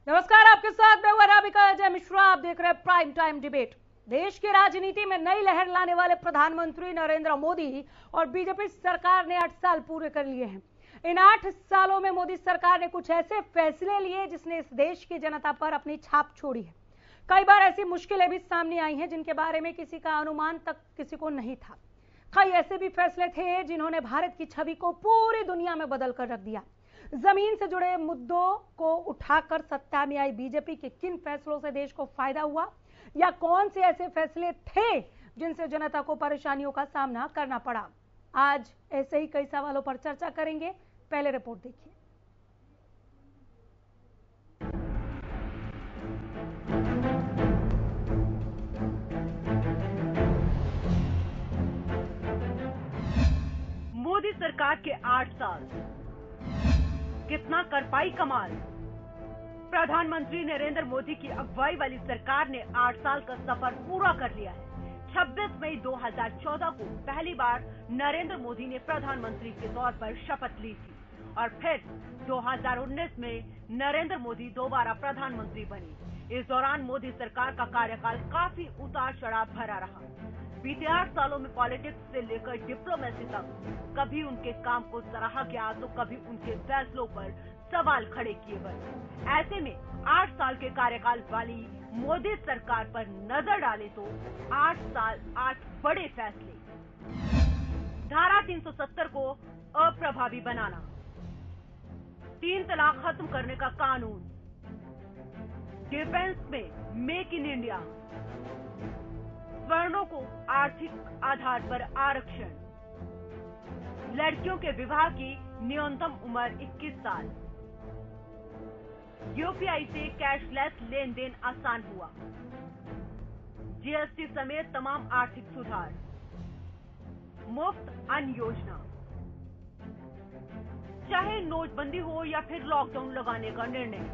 नमस्कार, आपके साथ मैं हूं अनामिका अजय मिश्रा। आप देख रहे हैं प्राइम टाइम डिबेट। देश की राजनीति में नई लहर लाने वाले प्रधानमंत्री नरेंद्र मोदी और बीजेपी सरकार ने 8 साल पूरे कर लिए हैं। इन 8 सालों में मोदी सरकार ने कुछ ऐसे फैसले लिए जिसने इस देश की जनता पर अपनी छाप छोड़ी है। कई बार ऐसी मुश्किलें भी सामने आई हैं जिनके बारे में किसी का अनुमान तक किसी को नहीं था। कई ऐसे भी फैसले थे जिन्होंने भारत की छवि को पूरी दुनिया में बदल कर रख दिया। जमीन से जुड़े मुद्दों को उठाकर सत्ता में आई बीजेपी के किन फैसलों से देश को फायदा हुआ, या कौन से ऐसे फैसले थे जिनसे जनता को परेशानियों का सामना करना पड़ा, आज ऐसे ही कई सवालों पर चर्चा करेंगे। पहले रिपोर्ट देखिए। मोदी सरकार के 8 साल, कितना कर पाई कमाल। प्रधानमंत्री नरेंद्र मोदी की अगुवाई वाली सरकार ने 8 साल का सफर पूरा कर लिया है। 26 मई 2014 को पहली बार नरेंद्र मोदी ने प्रधानमंत्री के तौर पर शपथ ली थी और फिर 2019 में नरेंद्र मोदी दोबारा प्रधानमंत्री बने। इस दौरान मोदी सरकार का कार्यकाल काफी उतार चढ़ाव भरा रहा। बीते 8 सालों में पॉलिटिक्स से लेकर डिप्लोमेसी तक कभी उनके काम को सराहा गया तो कभी उनके फैसलों पर सवाल खड़े किए गए। ऐसे में 8 साल के कार्यकाल वाली मोदी सरकार पर नजर डाले तो 8 साल 8 बड़े फैसले। धारा 370 को अप्रभावी बनाना, 3 तलाक खत्म करने का कानून, डिफेंस में मेक इन इंडिया, वर्णों को आर्थिक आधार पर आरक्षण, लड़कियों के विवाह की न्यूनतम उम्र 21 साल, यूपीआई से कैशलेस लेन देन आसान हुआ, जीएसटी समेत तमाम आर्थिक सुधार, मुफ्त अन्न योजना। चाहे नोटबंदी हो या फिर लॉकडाउन लगाने का निर्णय,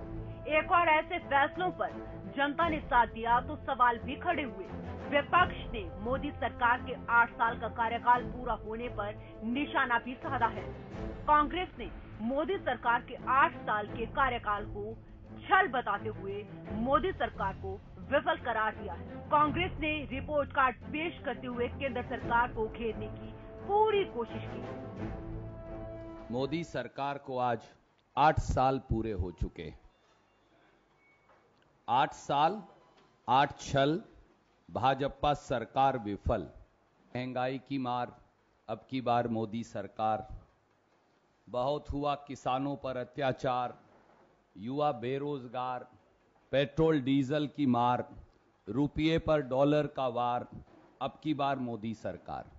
एक और ऐसे फैसलों पर जनता ने साथ दिया तो सवाल भी खड़े हुए। विपक्ष ने मोदी सरकार के 8 साल का कार्यकाल पूरा होने पर निशाना भी साधा है। कांग्रेस ने मोदी सरकार के 8 साल के कार्यकाल को छल बताते हुए मोदी सरकार को विफल करार दिया है। कांग्रेस ने रिपोर्ट कार्ड पेश करते हुए केंद्र सरकार को घेरने की पूरी कोशिश की। मोदी सरकार को आज 8 साल पूरे हो चुके। 8 साल 8 छल, भाजपा सरकार विफल, महंगाई की मार, अब की बार मोदी सरकार, बहुत हुआ किसानों पर अत्याचार, युवा बेरोजगार, पेट्रोल डीजल की मार, रुपये पर डॉलर का वार, अब की बार मोदी सरकार।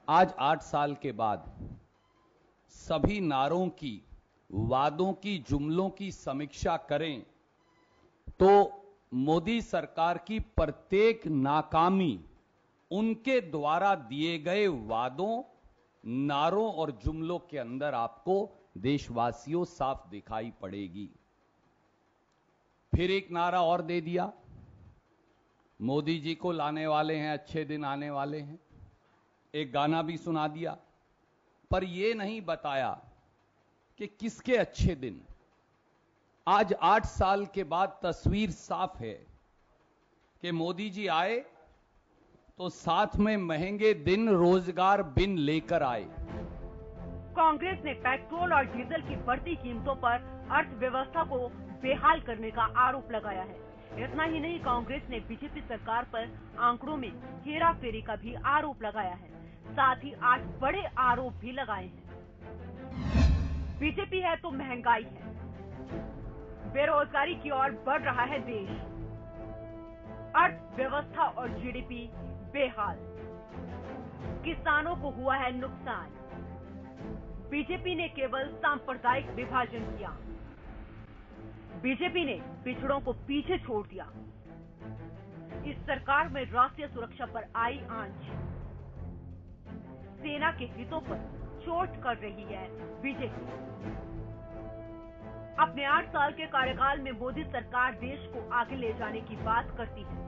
आज 8 साल के बाद सभी नारों की, वादों की, जुमलों की समीक्षा करें तो मोदी सरकार की प्रत्येक नाकामी उनके द्वारा दिए गए वादों, नारों और जुमलों के अंदर आपको देशवासियों साफ दिखाई पड़ेगी। फिर एक नारा और दे दिया, मोदी जी को लाने वाले हैं, अच्छे दिन आने वाले हैं। एक गाना भी सुना दिया, पर यह नहीं बताया कि किसके अच्छे दिन। आज 8 साल के बाद तस्वीर साफ है कि मोदी जी आए तो साथ में महंगे दिन रोजगार बिन लेकर आए। कांग्रेस ने पेट्रोल और डीजल की बढ़ती कीमतों पर अर्थव्यवस्था को बेहाल करने का आरोप लगाया है। इतना ही नहीं, कांग्रेस ने बीजेपी सरकार पर आंकड़ों में हेराफेरी का भी आरोप लगाया है। साथ ही 8 बड़े आरोप भी लगाए हैं। बीजेपी है तो महंगाई है, बेरोजगारी की ओर बढ़ रहा है देश, अर्थव्यवस्था और जीडीपी बेहाल, किसानों को हुआ है नुकसान। बीजेपी ने केवल सांप्रदायिक विभाजन किया, बीजेपी ने पिछड़ों को पीछे छोड़ दिया। इस सरकार में राष्ट्रीय सुरक्षा पर आई आंच, सेना के हितों पर चोट कर रही है बीजेपी। अपने 8 साल के कार्यकाल में मोदी सरकार देश को आगे ले जाने की बात करती है,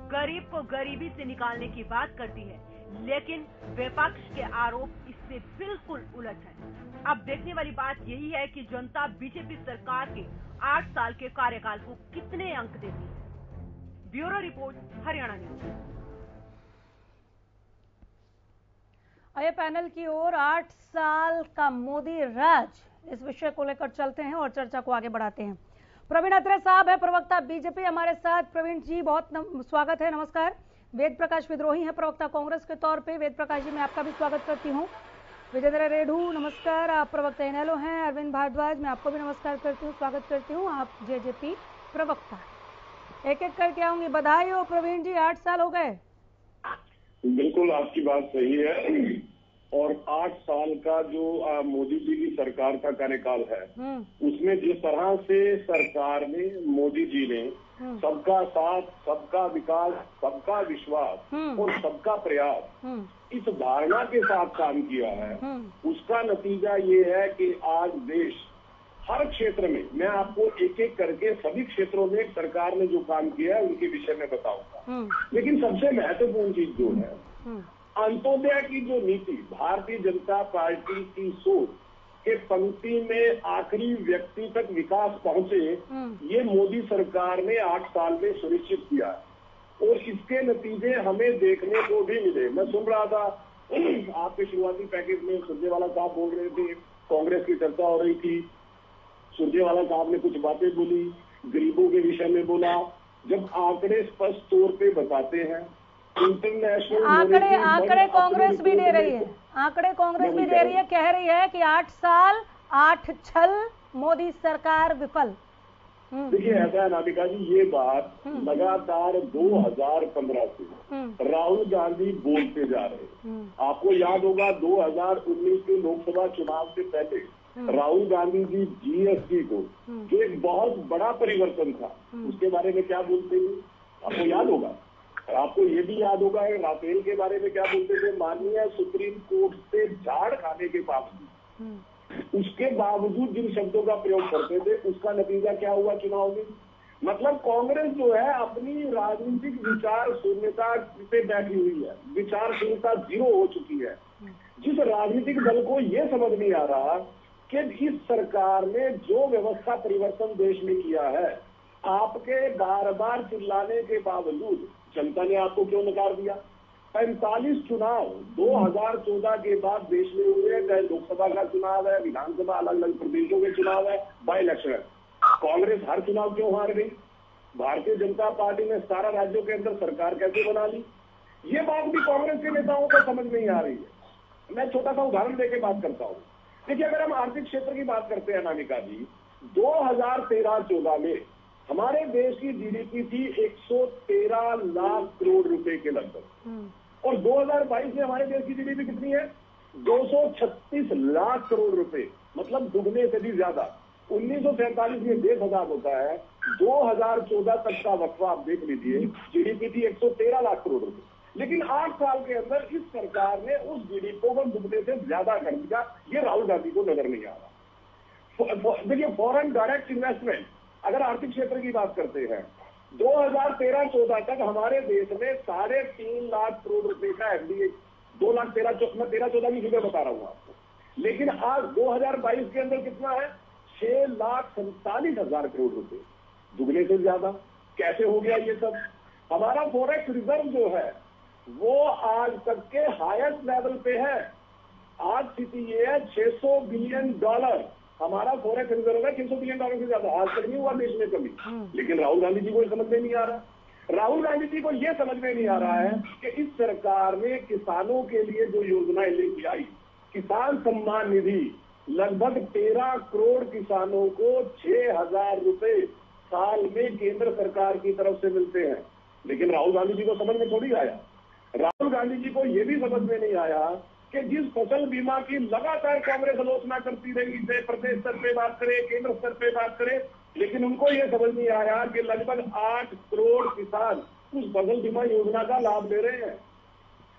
गरीब को गरीबी से निकालने की बात करती है, लेकिन विपक्ष के आरोप इससे बिल्कुल उलट है। अब देखने वाली बात यही है कि जनता बीजेपी सरकार के 8 साल के कार्यकाल को कितने अंक देती है। Bureau report, Haryana news. आइए पैनल की ओर 8 साल का मोदी राज, इस विषय को लेकर चलते हैं और चर्चा को आगे बढ़ाते हैं। प्रवीण अत्रे साहब है प्रवक्ता बीजेपी हमारे साथ। प्रवीण जी बहुत स्वागत है, नमस्कार। वेद प्रकाश विद्रोही है प्रवक्ता कांग्रेस के तौर पे। वेद प्रकाश जी मैं आपका भी स्वागत करती हूँ। विजेंद्र रेडू नमस्कार, आप प्रवक्ता इनेलो हैं। अरविंद भारद्वाज मैं आपको भी नमस्कार करती हूँ, स्वागत करती हूँ, आप जेजेपी प्रवक्ता। एक एक करके आऊंगी। बधाई हो प्रवीण जी, 8 साल हो गए। बिल्कुल आपकी बात सही है। और 8 साल का जो मोदी जी की सरकार का कार्यकाल है, उसमें जिस तरह से सरकार ने, मोदी जी ने सबका साथ, सबका विकास, सबका विश्वास और सबका प्रयास इस धारणा के साथ काम किया है, उसका नतीजा ये है कि आज देश हर क्षेत्र में, मैं आपको एक एक करके सभी क्षेत्रों में सरकार ने जो काम किया है उनके विषय में बताऊंगा। लेकिन सबसे महत्वपूर्ण चीज जो है, अंत्योदय की जो नीति, भारतीय जनता पार्टी की सोच के पंक्ति में आखिरी व्यक्ति तक विकास पहुंचे, ये मोदी सरकार ने 8 साल में सुनिश्चित किया है और इसके नतीजे हमें देखने को भी मिले। मैं सुन रहा था आपके शुरुआती पैकेज में सुरजेवाला साहब बोल रहे थे, कांग्रेस की चर्चा हो रही थी, सुरजेवाला साहब ने कुछ बातें बोली, गरीबों के विषय में बोला। जब आंकड़े स्पष्ट तौर पे बताते हैं, इंटरनेशनल आंकड़े कांग्रेस भी दे रही है, आंकड़े कांग्रेस भी दे रही है, कह रही है कि 8 साल 8 छल मोदी सरकार विफल। देखिए ऐसा है नाबिका जी, ये बात लगातार 2015 से राहुल गांधी बोलते जा रहे हैं। आपको याद होगा 2019 के लोकसभा चुनाव से पहले राहुल गांधी जी जीएसटी को, जो एक बहुत बड़ा परिवर्तन था, उसके बारे में क्या बोलते थे आपको याद होगा। आपको ये भी याद होगा राफेल के बारे में क्या बोलते थे, माननीय सुप्रीम कोर्ट से झाड़ खाने के बावजूद, उसके बावजूद जिन शब्दों का प्रयोग करते थे, उसका नतीजा क्या हुआ चुनाव में। मतलब कांग्रेस जो है अपनी राजनीतिक विचार शून्यता पे बैठी हुई है, विचारशीलता 0 हो चुकी है। जिस राजनीतिक दल को ये समझ नहीं आ रहा कि इस सरकार ने जो व्यवस्था परिवर्तन देश में किया है, आपके बार बार चिल्लाने के बावजूद जनता ने आपको क्यों नकार दिया। 45 चुनाव 2014 के बाद देश में हुए, चाहे लोकसभा का चुनाव है, विधानसभा, अलग अलग प्रदेशों के चुनाव है, बाई इलेक्शन है। कांग्रेस हर चुनाव क्यों हार गई। भारतीय जनता पार्टी ने 17 राज्यों के अंदर सरकार कैसे बना ली, ये बात भी कांग्रेस के नेताओं को समझ नहीं आ रही है। मैं छोटा सा उदाहरण देके बात करता हूँ। देखिए अगर हम आर्थिक क्षेत्र की बात करते हैं नामिका जी, 2013-14 में हमारे देश की जीडीपी थी 113 लाख करोड़ रुपए के लगभग, और 2022 में हमारे देश की जीडीपी कितनी है, 236 लाख करोड़ रुपए, मतलब दुगने से भी ज्यादा। 1947 में 10,000 होता है, 2014 तक का वक्फा आप देख लीजिए, जीडीपी थी 113 लाख करोड़ रुपए। लेकिन 8 साल के अंदर इस सरकार ने उस जीडीपी को दुगने से ज्यादा कर दिया। ये राहुल गांधी को नजर नहीं आ रहा। देखिए फॉरेन डायरेक्ट इन्वेस्टमेंट, अगर आर्थिक क्षेत्र की बात करते हैं, 2013-14 तक हमारे देश में 3.5 लाख करोड़ रुपए का एफडीआई, 13-14 की फिगर बता रहा हूं आपको। लेकिन आज 2022 के अंदर कितना है, 6,47,000 करोड़ रुपए, दुगने से ज्यादा। कैसे हो गया ये सब। हमारा फॉरेक्स रिजर्व जो है वो आज तक के हाईएस्ट लेवल पे है। आज स्थिति ये है $600 बिलियन हमारा फॉरेक्स रिजर्व है, $600 बिलियन से ज्यादा आज तक नहीं हुआ देश में कभी। लेकिन राहुल गांधी जी को समझ में नहीं आ रहा। राहुल गांधी जी को यह समझ में नहीं आ रहा है कि इस सरकार ने किसानों के लिए जो योजनाएं लेके आई, किसान सम्मान निधि, लगभग 13 करोड़ किसानों को 6,000 रुपए साल में केंद्र सरकार की तरफ से मिलते हैं। लेकिन राहुल गांधी जी को समझ में थोड़ी आया। राहुल गांधी जी को यह भी समझ में नहीं आया कि जिस फसल बीमा की लगातार कांग्रेस आलोचना करती रही, चाहे प्रदेश स्तर पे बात करे, केंद्र स्तर पे बात करे, लेकिन उनको यह समझ नहीं आया कि लगभग 8 करोड़ किसान उस फसल बीमा योजना का लाभ ले रहे हैं।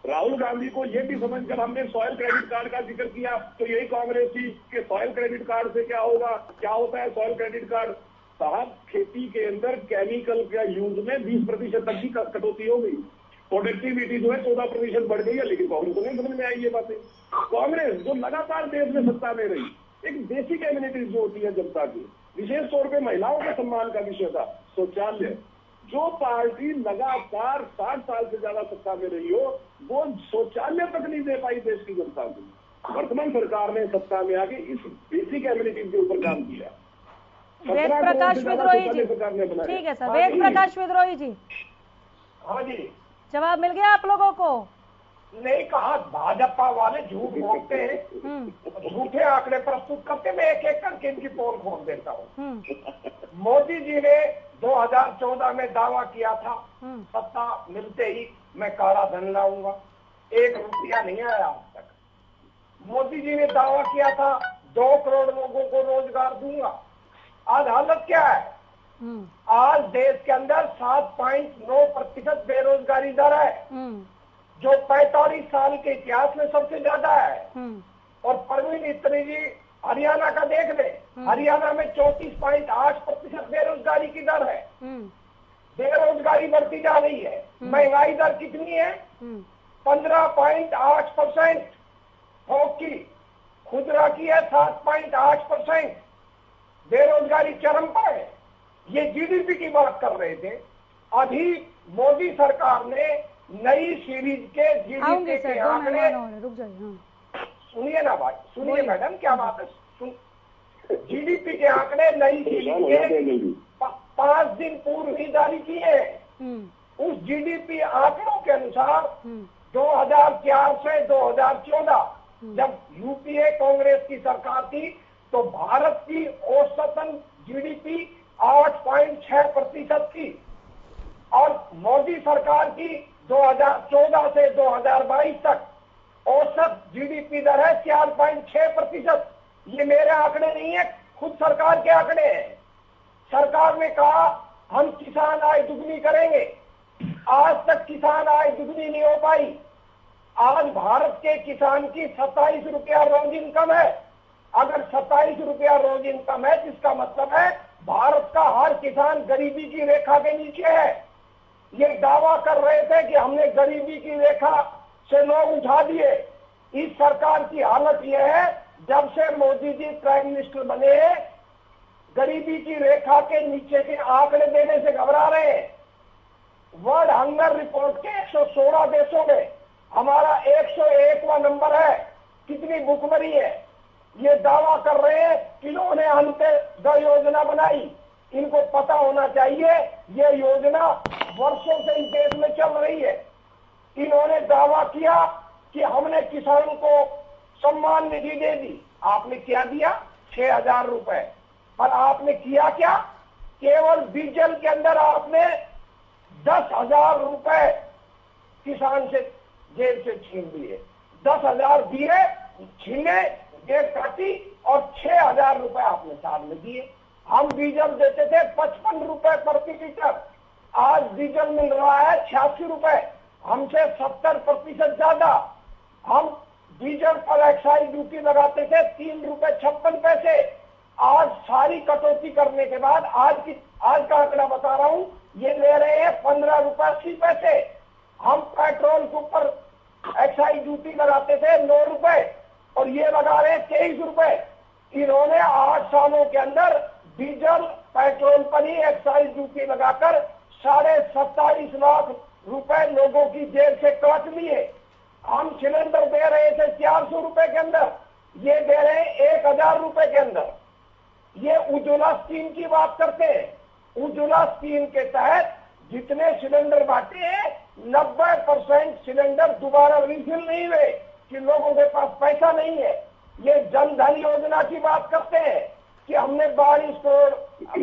राहुल गांधी को यह भी समझ, जब हमने सॉइल क्रेडिट कार्ड का जिक्र किया तो यही कांग्रेस थी कि सॉइल क्रेडिट कार्ड से क्या होगा, क्या होता है सॉइल क्रेडिट कार्ड। साहब खेती के अंदर केमिकल का यूज में 20% तक की कटौती हो गई, प्रोडक्टिविटी जो है 14% बढ़ गई है। लेकिन कांग्रेस को नहीं समझ में आई ये बातें। कांग्रेस जो लगातार देश में सत्ता में रही, एक बेसिक एमिनिटीज जो होती है जनता की, विशेष तौर पे महिलाओं के सम्मान का विषय था शौचालय। जो पार्टी लगातार 60 साल से ज्यादा सत्ता में रही हो, वो शौचालय तक नहीं दे पाई देश की जनता को। वर्तमान सरकार ने सत्ता में आके इस बेसिक एमिनिटीज के ऊपर काम किया। वेद प्रकाश विद्रोही जी, ठीक है सर, वेद प्रकाश विद्रोही जी। हाँ जी, जवाब मिल गया आप लोगों को? नहीं कहा, भाजपा वाले झूठ बोलते हैं, झूठे आंकड़े प्रस्तुत करते। मैं एक एक करके इनकी पोल खोल देता हूँ। मोदी जी ने 2014 में दावा किया था सत्ता मिलते ही मैं काला धन लाऊंगा, 1 रुपया नहीं आया आज तक। मोदी जी ने दावा किया था 2 करोड़ लोगों को रोजगार दूंगा। आज हालत क्या है? आज देश के अंदर 7.9% बेरोजगारी दर है, जो 45 साल के इतिहास में सबसे ज्यादा है। और परवीन इतनी जी हरियाणा का देख ले, हरियाणा में 34.8% बेरोजगारी की दर है। बेरोजगारी बढ़ती जा रही है। महंगाई दर कितनी है? 15.8%। थोक की, खुदरा की है 7.8%। बेरोजगारी चरम पर है। ये जीडीपी की बात कर रहे थे। अभी मोदी सरकार ने नई सीरीज के जीडीपी के आंकड़े, सुनिए ना भाई, सुनिए मैडम, क्या बात है, जीडीपी के आंकड़े नई सीरीज के 5 दिन पूर्व ही जारी किए हैं। उस जीडीपी आंकड़ों के अनुसार 2004 से 2014 जब यूपीए कांग्रेस की सरकार थी तो भारत की औसतन जीडीपी 8.6% थी, और मोदी सरकार की 2014 से 2022 तक औसत जीडीपी दर है 4.6%। ये मेरे आंकड़े नहीं है, खुद सरकार के आंकड़े हैं। सरकार ने कहा हम किसान आय दुगनी करेंगे, आज तक किसान आय दुगनी नहीं हो पाई। आज भारत के किसान की 27 रुपया रोज इनकम है। अगर 27 रुपया रोज इनकम है, जिसका मतलब है भारत का हर किसान गरीबी की रेखा के नीचे है। ये दावा कर रहे थे कि हमने गरीबी की रेखा से लोग उठा दिए। इस सरकार की हालत यह है, जब से मोदी जी प्राइम मिनिस्टर बने हैं, गरीबी की रेखा के नीचे के आंकड़े देने से घबरा रहे हैं। वर्ल्ड हंगर रिपोर्ट के 116 देशों में हमारा 101वां नंबर है। कितनी भुखमरी है। ये दावा कर रहे हैं कि इन्होंने अंत्योदय योजना बनाई। इनको पता होना चाहिए ये योजना वर्षों से इस देश में चल रही है। इन्होंने दावा किया कि हमने किसानों को सम्मान निधि दे दी। आपने क्या दिया? 6,000 रुपए। पर आपने किया क्या? केवल डीजल के अंदर आपने 10,000 रुपए किसान से जेब से छीन लिए। 10,000 दिए, छीने, जेब काटी, और 6,000 रुपए आपने साल में दिए। हम डीजल देते थे 55 रुपए प्रति लीटर, आज डीजल मिल रहा है 86 रुपए, हमसे 70% ज्यादा। हम डीजल पर एक्साइज ड्यूटी लगाते थे 3 रुपए 56 पैसे, आज सारी कटौती करने के बाद आज का आंकड़ा बता रहा हूं, ये ले रहे हैं 15 रुपए 80 पैसे। हम पेट्रोल के ऊपर एक्साइज ड्यूटी लगाते थे 9 रुपए, और ये लगा रहे हैं 23 रुपए। इन्होंने 8 सालों के अंदर डीजल पेट्रोल पर ही एक्साइज ड्यूटी लगाकर 27.5 लाख रुपए लोगों की जेब से काट लिए। हम सिलेंडर दे रहे थे 400 रुपए के अंदर, ये दे रहे हैं 1,000 रुपए के अंदर। ये उज्ज्वला स्कीम की बात करते हैं। उज्ज्वला स्कीम के तहत जितने सिलेंडर बांटे हैं 90% सिलेंडर दोबारा रिफिल नहीं हुए कि लोगों के पास पैसा नहीं है। ये जन धन योजना की बात करते हैं कि हमने 22 करोड़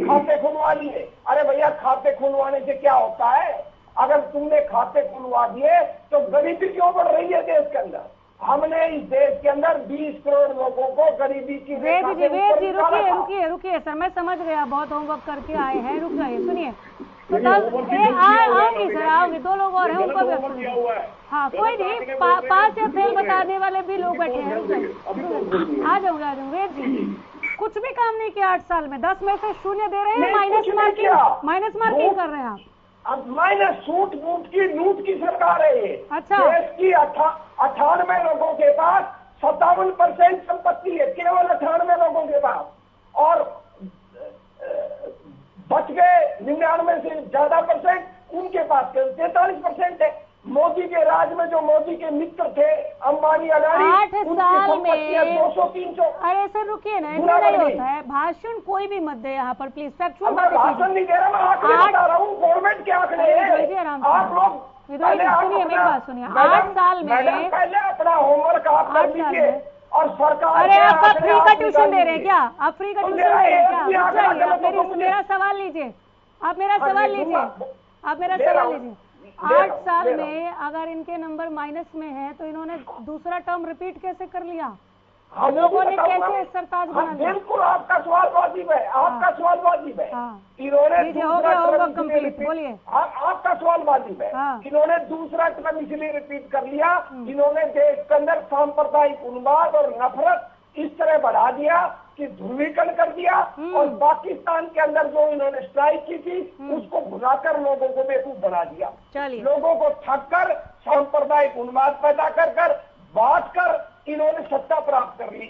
खाते खुलवा लिए। अरे भैया, खाते खुलवाने से क्या होता है? अगर तुमने खाते खुलवा दिए तो गरीबी क्यों बढ़ रही है देश के अंदर? हमने इस देश के अंदर 20 करोड़ लोगों को गरीबी की रेखा से ऊपर निकाला था। रुकिए सर, मैं समझ गया, बहुत होमवर्क करके आए हैं। रुक जाइए, सुनिए। आऊंगी सर, आऊंगी। 2 लोग और हैं, उनको भी। हाँ, कोई नहीं, 5 या फेल बताने वाले भी लोग बैठे हैं। आ जाऊंगे वेद जी। कुछ भी काम नहीं किया 8 साल में। 10 में से 0 दे रहे हैं, माइनस मार्किंग कर रहे हैं आप। अब माइनस सूट बूट की नूट की सरकार है ये। अच्छा। देश की 98 लोगों के पास 57% संपत्ति है केवल 98 लोगों के पास, और बच गए 99 से ज्यादा परसेंट उनके पास केवल 43% है। मोदी के राज में जो मोदी के मित्र थे अंबानी, अडानी, 8 साल में 200-300। अरे सर रुकिए ना, ऐसा नहीं होता है। भाषण कोई भी मत दे यहाँ पर प्लीज। फैक्चुअल मैं भाषण नहीं दे रहा, मैं आंकड़े बता रहा हूँ, गवर्नमेंट के आंकड़े हैं। आप लोग सुनिए, मेरी बात सुनिए। 8 साल में पहले अपना होमवर्क आप कर लीजिए और सरकार। अरे आप फ्री का ट्यूशन दे रहे हैं क्या? आप फ्री का ट्यूशन दे रहे हैं क्या? आप मेरा सवाल लीजिए, आप मेरा सवाल लीजिए, आप मेरा सवाल लीजिए। 8 साल में अगर इनके नंबर माइनस में है तो इन्होंने दूसरा टर्म रिपीट कैसे कर लिया? लोगों ने कैसे सरताज बना लिया? बिल्कुल आपका सवाल वाजिब है, आपका सवाल वाजिब है। इन्होंने हो गया होगा कंप्लीट, बोलिए। आपका सवाल वाजिब है। इन्होंने दूसरा टर्म इसलिए रिपीट कर लिया, इन्होंने देश के अंदर सांप्रदायिक उन्माद और नफरत इस तरह बढ़ा दिया कि ध्रुवीकरण कर दिया, और पाकिस्तान के अंदर जो इन्होंने स्ट्राइक की थी उसको भुलाकर लोगों को बेवकूफ बना दिया। लोगों को ठग कर सांप्रदायिक उन्माद पैदा कर बांट कर इन्होंने सत्ता प्राप्त कर ली।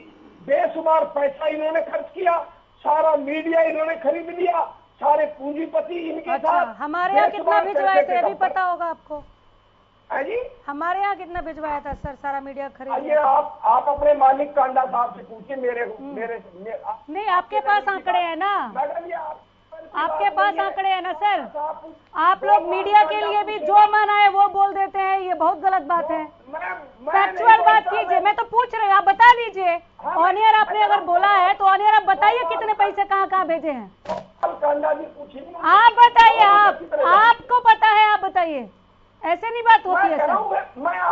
बेशुमार पैसा इन्होंने खर्च किया, सारा मीडिया इन्होंने खरीद लिया, सारे पूंजीपति इनके साथ। हमारे यहाँ कितना भिजवाए थे अभी पता होगा आपको? है जी, हमारे यहाँ कितना भिजवाया था सर? सारा मीडिया खरीद। ये आप अपने मालिक कांडा साहब से पूछिए, मेरे नहीं, आपके पास आंकड़े हैं ना मैडम, ये आपके पास आंकड़े हैं ना सर? आप लोग मीडिया के लिए भी जो मन आए वो बोल देते हैं, ये बहुत गलत बात है। फैक्चुअल बात कीजिए, मैं तो पूछ रही हूँ, आप बता दीजिए। ऑन एयर आपने अगर बोला है तो ऑन एयर आप बताइए कितने पैसे कहाँ भेजे हैं। आप बताइए, आपको पता है, आप बताइए। ऐसे नहीं बात होती है सर।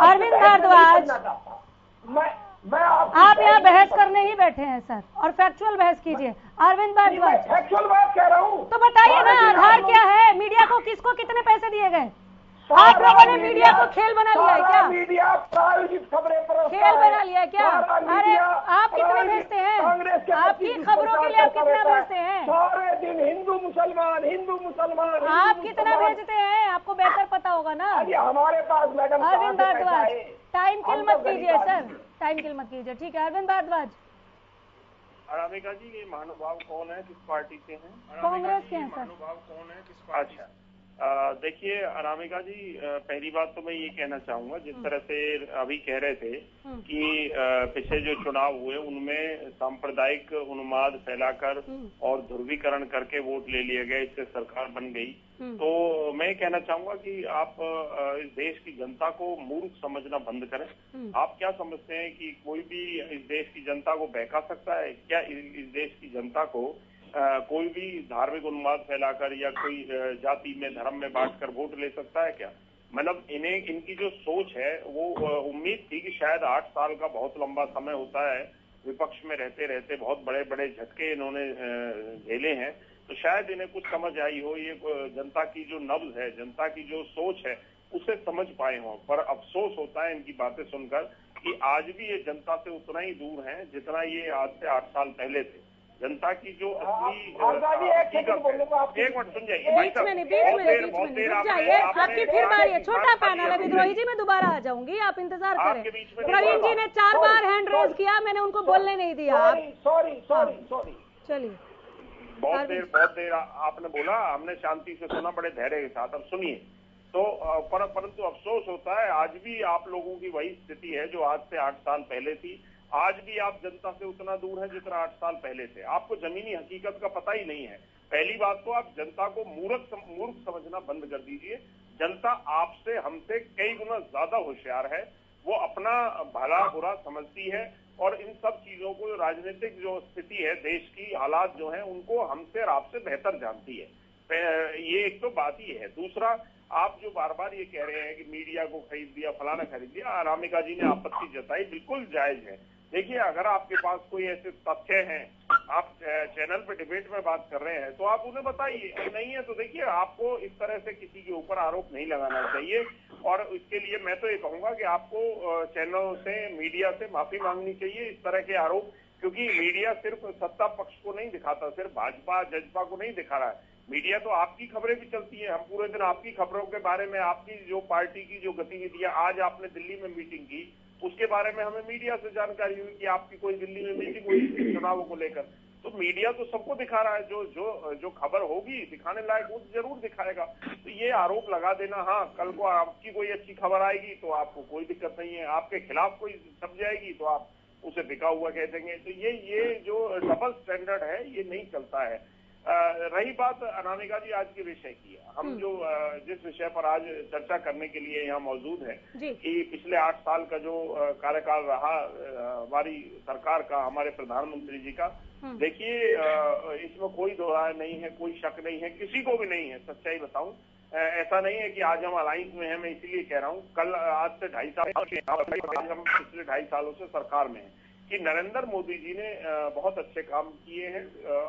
अरविंद भारद्वाज, आप यहाँ बहस करने ही बैठे हैं सर, और फैक्चुअल बहस कीजिए। अरविंद भारद्वाज, फैक्चुअल बात कह रहा हूँ तो बताइए ना, आधार क्या है? मीडिया को किसको कितने पैसे दिए गए? आप लोगों ने मीडिया को खेल बना लिया है क्या? मीडिया प्रायोजित खबरें पर खेल बना लिया है क्या? अरे आप कितने भेजते हैं? आपकी खबरों के लिए आप कितना भेजते हैं? सारे दिन हिंदू मुसलमान। आप कितना भेजते हैं? आपको बेहतर पता होगा ना। हमारे पास madam Arvind Bhardwaj, time kill मत कीजिए सर, टाइम किल मत कीजिए, ठीक है? अरविंद भारद्वाज। अनामिका जी, ये महानुभाव कौन है, किस पार्टी से हैं? कांग्रेस के हैं सर। महानुभाव कौन है, किस पार्टी? अच्छा, देखिए अनामिका जी, पहली बात तो मैं ये कहना चाहूंगा, जिस तरह से अभी कह रहे थे कि पिछले जो चुनाव हुए उनमें सांप्रदायिक उन्माद फैलाकर और ध्रुवीकरण करके वोट ले लिए गए, इससे सरकार बन गई। तो मैं कहना चाहूंगा कि आप इस देश की जनता को मूर्ख समझना बंद करें। आप क्या समझते हैं कि कोई भी इस देश की जनता को बहका सकता है क्या? इस देश की जनता को कोई भी धार्मिक उन्माद फैलाकर या कोई जाति में, धर्म में बांटकर वोट ले सकता है क्या? मतलब इनकी जो सोच है वो उम्मीद थी कि शायद 8 साल का बहुत लंबा समय होता है, विपक्ष में रहते रहते बहुत बड़े बड़े झटके इन्होंने झेले हैं, तो शायद इन्हें कुछ समझ आई हो, ये जनता की जो नब्ज है, जनता की जो सोच है उसे समझ पाए हों। पर अफसोस होता है इनकी बातें सुनकर कि आज भी ये जनता से उतना ही दूर है जितना ये आज से 8 साल पहले थे। जनता की जो असली एक मिनट सुन जाइए भाई साहब, बहुत देर आपकी फिर बारी है। छोटा पैनल है विद्रोही जी, मैं दोबारा आ जाऊंगी, आप इंतजार करें। प्रवीण जी ने 4 बार हैंड रेज किया, मैंने उनको बोलने नहीं दिया। सॉरी चलिए, बहुत देर आपने बोला, हमने शांति से सुना, बड़े धैर्य के साथ। अब सुनिए, तो परंतु अफसोस होता है आज भी आप लोगों की वही स्थिति है जो आज से 8 साल पहले थी। आज भी आप जनता से उतना दूर है जितना 8 साल पहले थे। आपको जमीनी हकीकत का पता ही नहीं है। पहली बात तो आप जनता को मूर्ख समझना बंद कर दीजिए। जनता आपसे, हमसे कई गुना ज्यादा होशियार है। वो अपना भला बुरा समझती है और इन सब चीजों को, राजनीतिक जो स्थिति है देश की, हालात जो है उनको हमसे और आपसे बेहतर जानती है। ये एक तो बात ही है। दूसरा, आप जो बार बार ये कह रहे हैं कि मीडिया को खरीद दिया, फलाना खरीद दिया, अनामिका जी ने आपत्ति जताई, बिल्कुल जायज है। देखिए, अगर आपके पास कोई ऐसे तथ्य हैं, आप चैनल पे डिबेट में बात कर रहे हैं, तो आप उन्हें बताइए। नहीं है तो देखिए, आपको इस तरह से किसी के ऊपर आरोप नहीं लगाना चाहिए। और इसके लिए मैं तो ये कहूंगा कि आपको चैनलों से, मीडिया से माफी मांगनी चाहिए इस तरह के आरोप, क्योंकि मीडिया सिर्फ सत्ता पक्ष को नहीं दिखाता, सिर्फ भाजपा जजपा को नहीं दिखा रहा है। मीडिया तो आपकी खबरें भी चलती है। हम पूरे दिन आपकी खबरों के बारे में, आपकी जो पार्टी की जो गतिविधियां, आज आपने दिल्ली में मीटिंग की उसके बारे में हमें मीडिया से जानकारी हुई कि आपकी कोई दिल्ली में मीटिंग हुई चुनावों को लेकर। तो मीडिया तो सबको दिखा रहा है, जो खबर होगी दिखाने लायक वो जरूर दिखाएगा। तो ये आरोप लगा देना, हाँ कल को आपकी कोई अच्छी खबर आएगी तो आपको कोई दिक्कत नहीं है, आपके खिलाफ कोई छप जाएगी तो आप उसे बिका हुआ कह देंगे। तो ये जो डबल स्टैंडर्ड है ये नहीं चलता है। रही बात अनामिका जी आज के विषय की, हम जो जिस विषय पर आज चर्चा करने के लिए यहाँ मौजूद है कि पिछले 8 साल का जो कार्यकाल रहा हमारी सरकार का, हमारे प्रधानमंत्री जी का, देखिए इसमें कोई दो राय नहीं है, कोई शक नहीं है, किसी को भी नहीं है। सच्चाई बताऊं, ऐसा नहीं है कि आज हम अलायंस में हैं, मैं इसीलिए कह रहा हूं, कल आज से 2.5 साल आज हम पिछले 2.5 सालों से सरकार में हैं कि नरेंद्र मोदी जी ने बहुत अच्छे काम किए हैं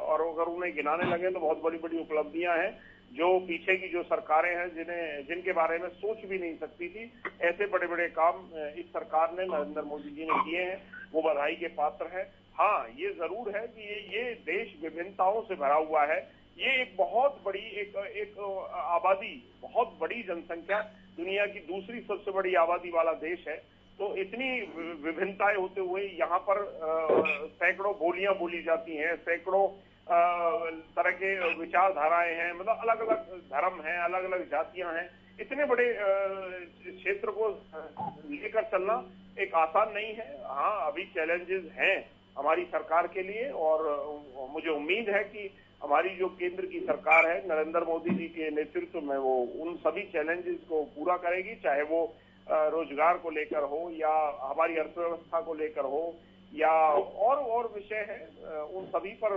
और अगर उन्हें गिनाने लगे तो बहुत बड़ी बड़ी उपलब्धियां हैं जो पीछे की जो सरकारें हैं जिनके बारे में सोच भी नहीं सकती थी, ऐसे बड़े बड़े काम इस सरकार ने, नरेंद्र मोदी जी ने किए हैं, वो बधाई के पात्र है। हाँ ये जरूर है कि ये देश विभिन्नताओं से भरा हुआ है, ये एक बहुत बड़ी एक आबादी, बहुत बड़ी जनसंख्या, दुनिया की दूसरी सबसे बड़ी आबादी वाला देश है। तो इतनी विभिन्नताएं होते हुए यहाँ पर सैकड़ों बोलियां बोली जाती हैं, सैकड़ों तरह के विचारधाराएं हैं, मतलब अलग अलग धर्म हैं, अलग अलग जातियां हैं। इतने बड़े क्षेत्र को लेकर चलना एक आसान नहीं है। हाँ अभी चैलेंजेस हैं हमारी सरकार के लिए और मुझे उम्मीद है कि हमारी जो केंद्र की सरकार है नरेंद्र मोदी जी के नेतृत्व में वो उन सभी चैलेंजेस को पूरा करेगी, चाहे वो रोजगार को लेकर हो या हमारी अर्थव्यवस्था को लेकर हो या और विषय है, उन सभी पर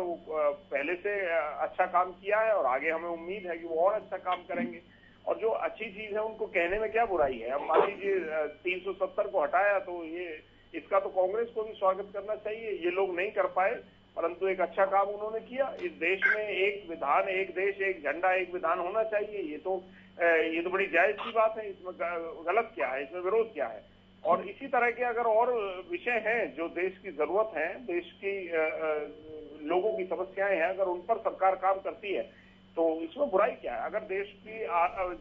पहले से अच्छा काम किया है और आगे हमें उम्मीद है कि वो और अच्छा काम करेंगे। और जो अच्छी चीज है उनको कहने में क्या बुराई है। अब मान लीजिए 370 को हटाया तो इसका तो कांग्रेस को भी स्वागत करना चाहिए। ये लोग नहीं कर पाए परंतु एक अच्छा काम उन्होंने किया। इस देश में एक विधान, एक देश, एक झंडा, एक विधान होना चाहिए, ये तो बड़ी जायज की बात है। इसमें गलत क्या है, इसमें विरोध क्या है। और इसी तरह के अगर और विषय हैं जो देश की जरूरत है, देश की लोगों की समस्याएं हैं, अगर उन पर सरकार काम करती है तो इसमें बुराई क्या है। अगर देश की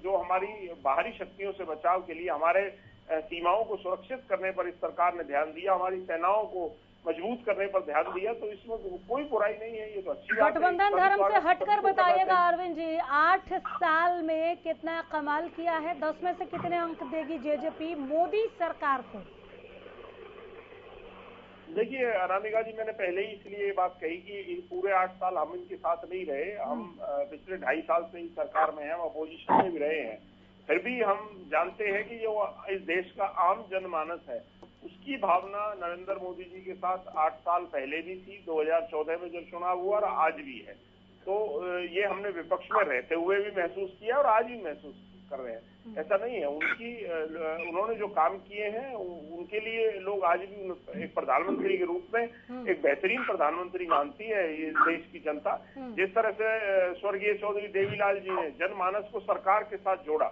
जो हमारी बाहरी शक्तियों से बचाव के लिए हमारे सीमाओं को सुरक्षित करने पर इस सरकार ने ध्यान दिया, हमारी सेनाओं को मजबूत करने पर ध्यान दिया, तो इसमें कोई बुराई नहीं है, ये तो अच्छी बात है। गठबंधन धर्म से हटकर बताइएगा अरविंद जी, 8 साल में कितना कमाल किया है, 10 में से कितने अंक देगी जेजेपी मोदी सरकार को? देखिए अनामिका जी, मैंने पहले ही इसलिए ये बात कही कि इन पूरे 8 साल हम इनके साथ नहीं रहे, हम पिछले 2.5 साल से ही सरकार में हैं, हम अपोजिशन में भी रहे हैं। फिर भी हम जानते हैं कि जो इस देश का आम जनमानस है उसकी भावना नरेंद्र मोदी जी के साथ 8 साल पहले भी थी, 2014 में जब चुनाव हुआ और आज भी है। तो ये हमने विपक्ष में रहते हुए भी महसूस किया और आज भी महसूस कर रहे हैं। ऐसा नहीं है, उन्होंने जो काम किए हैं उनके लिए लोग आज भी एक प्रधानमंत्री के रूप में एक बेहतरीन प्रधानमंत्री मानती है ये देश की जनता। जिस तरह से स्वर्गीय चौधरी देवीलाल जी ने जनमानस को सरकार के साथ जोड़ा,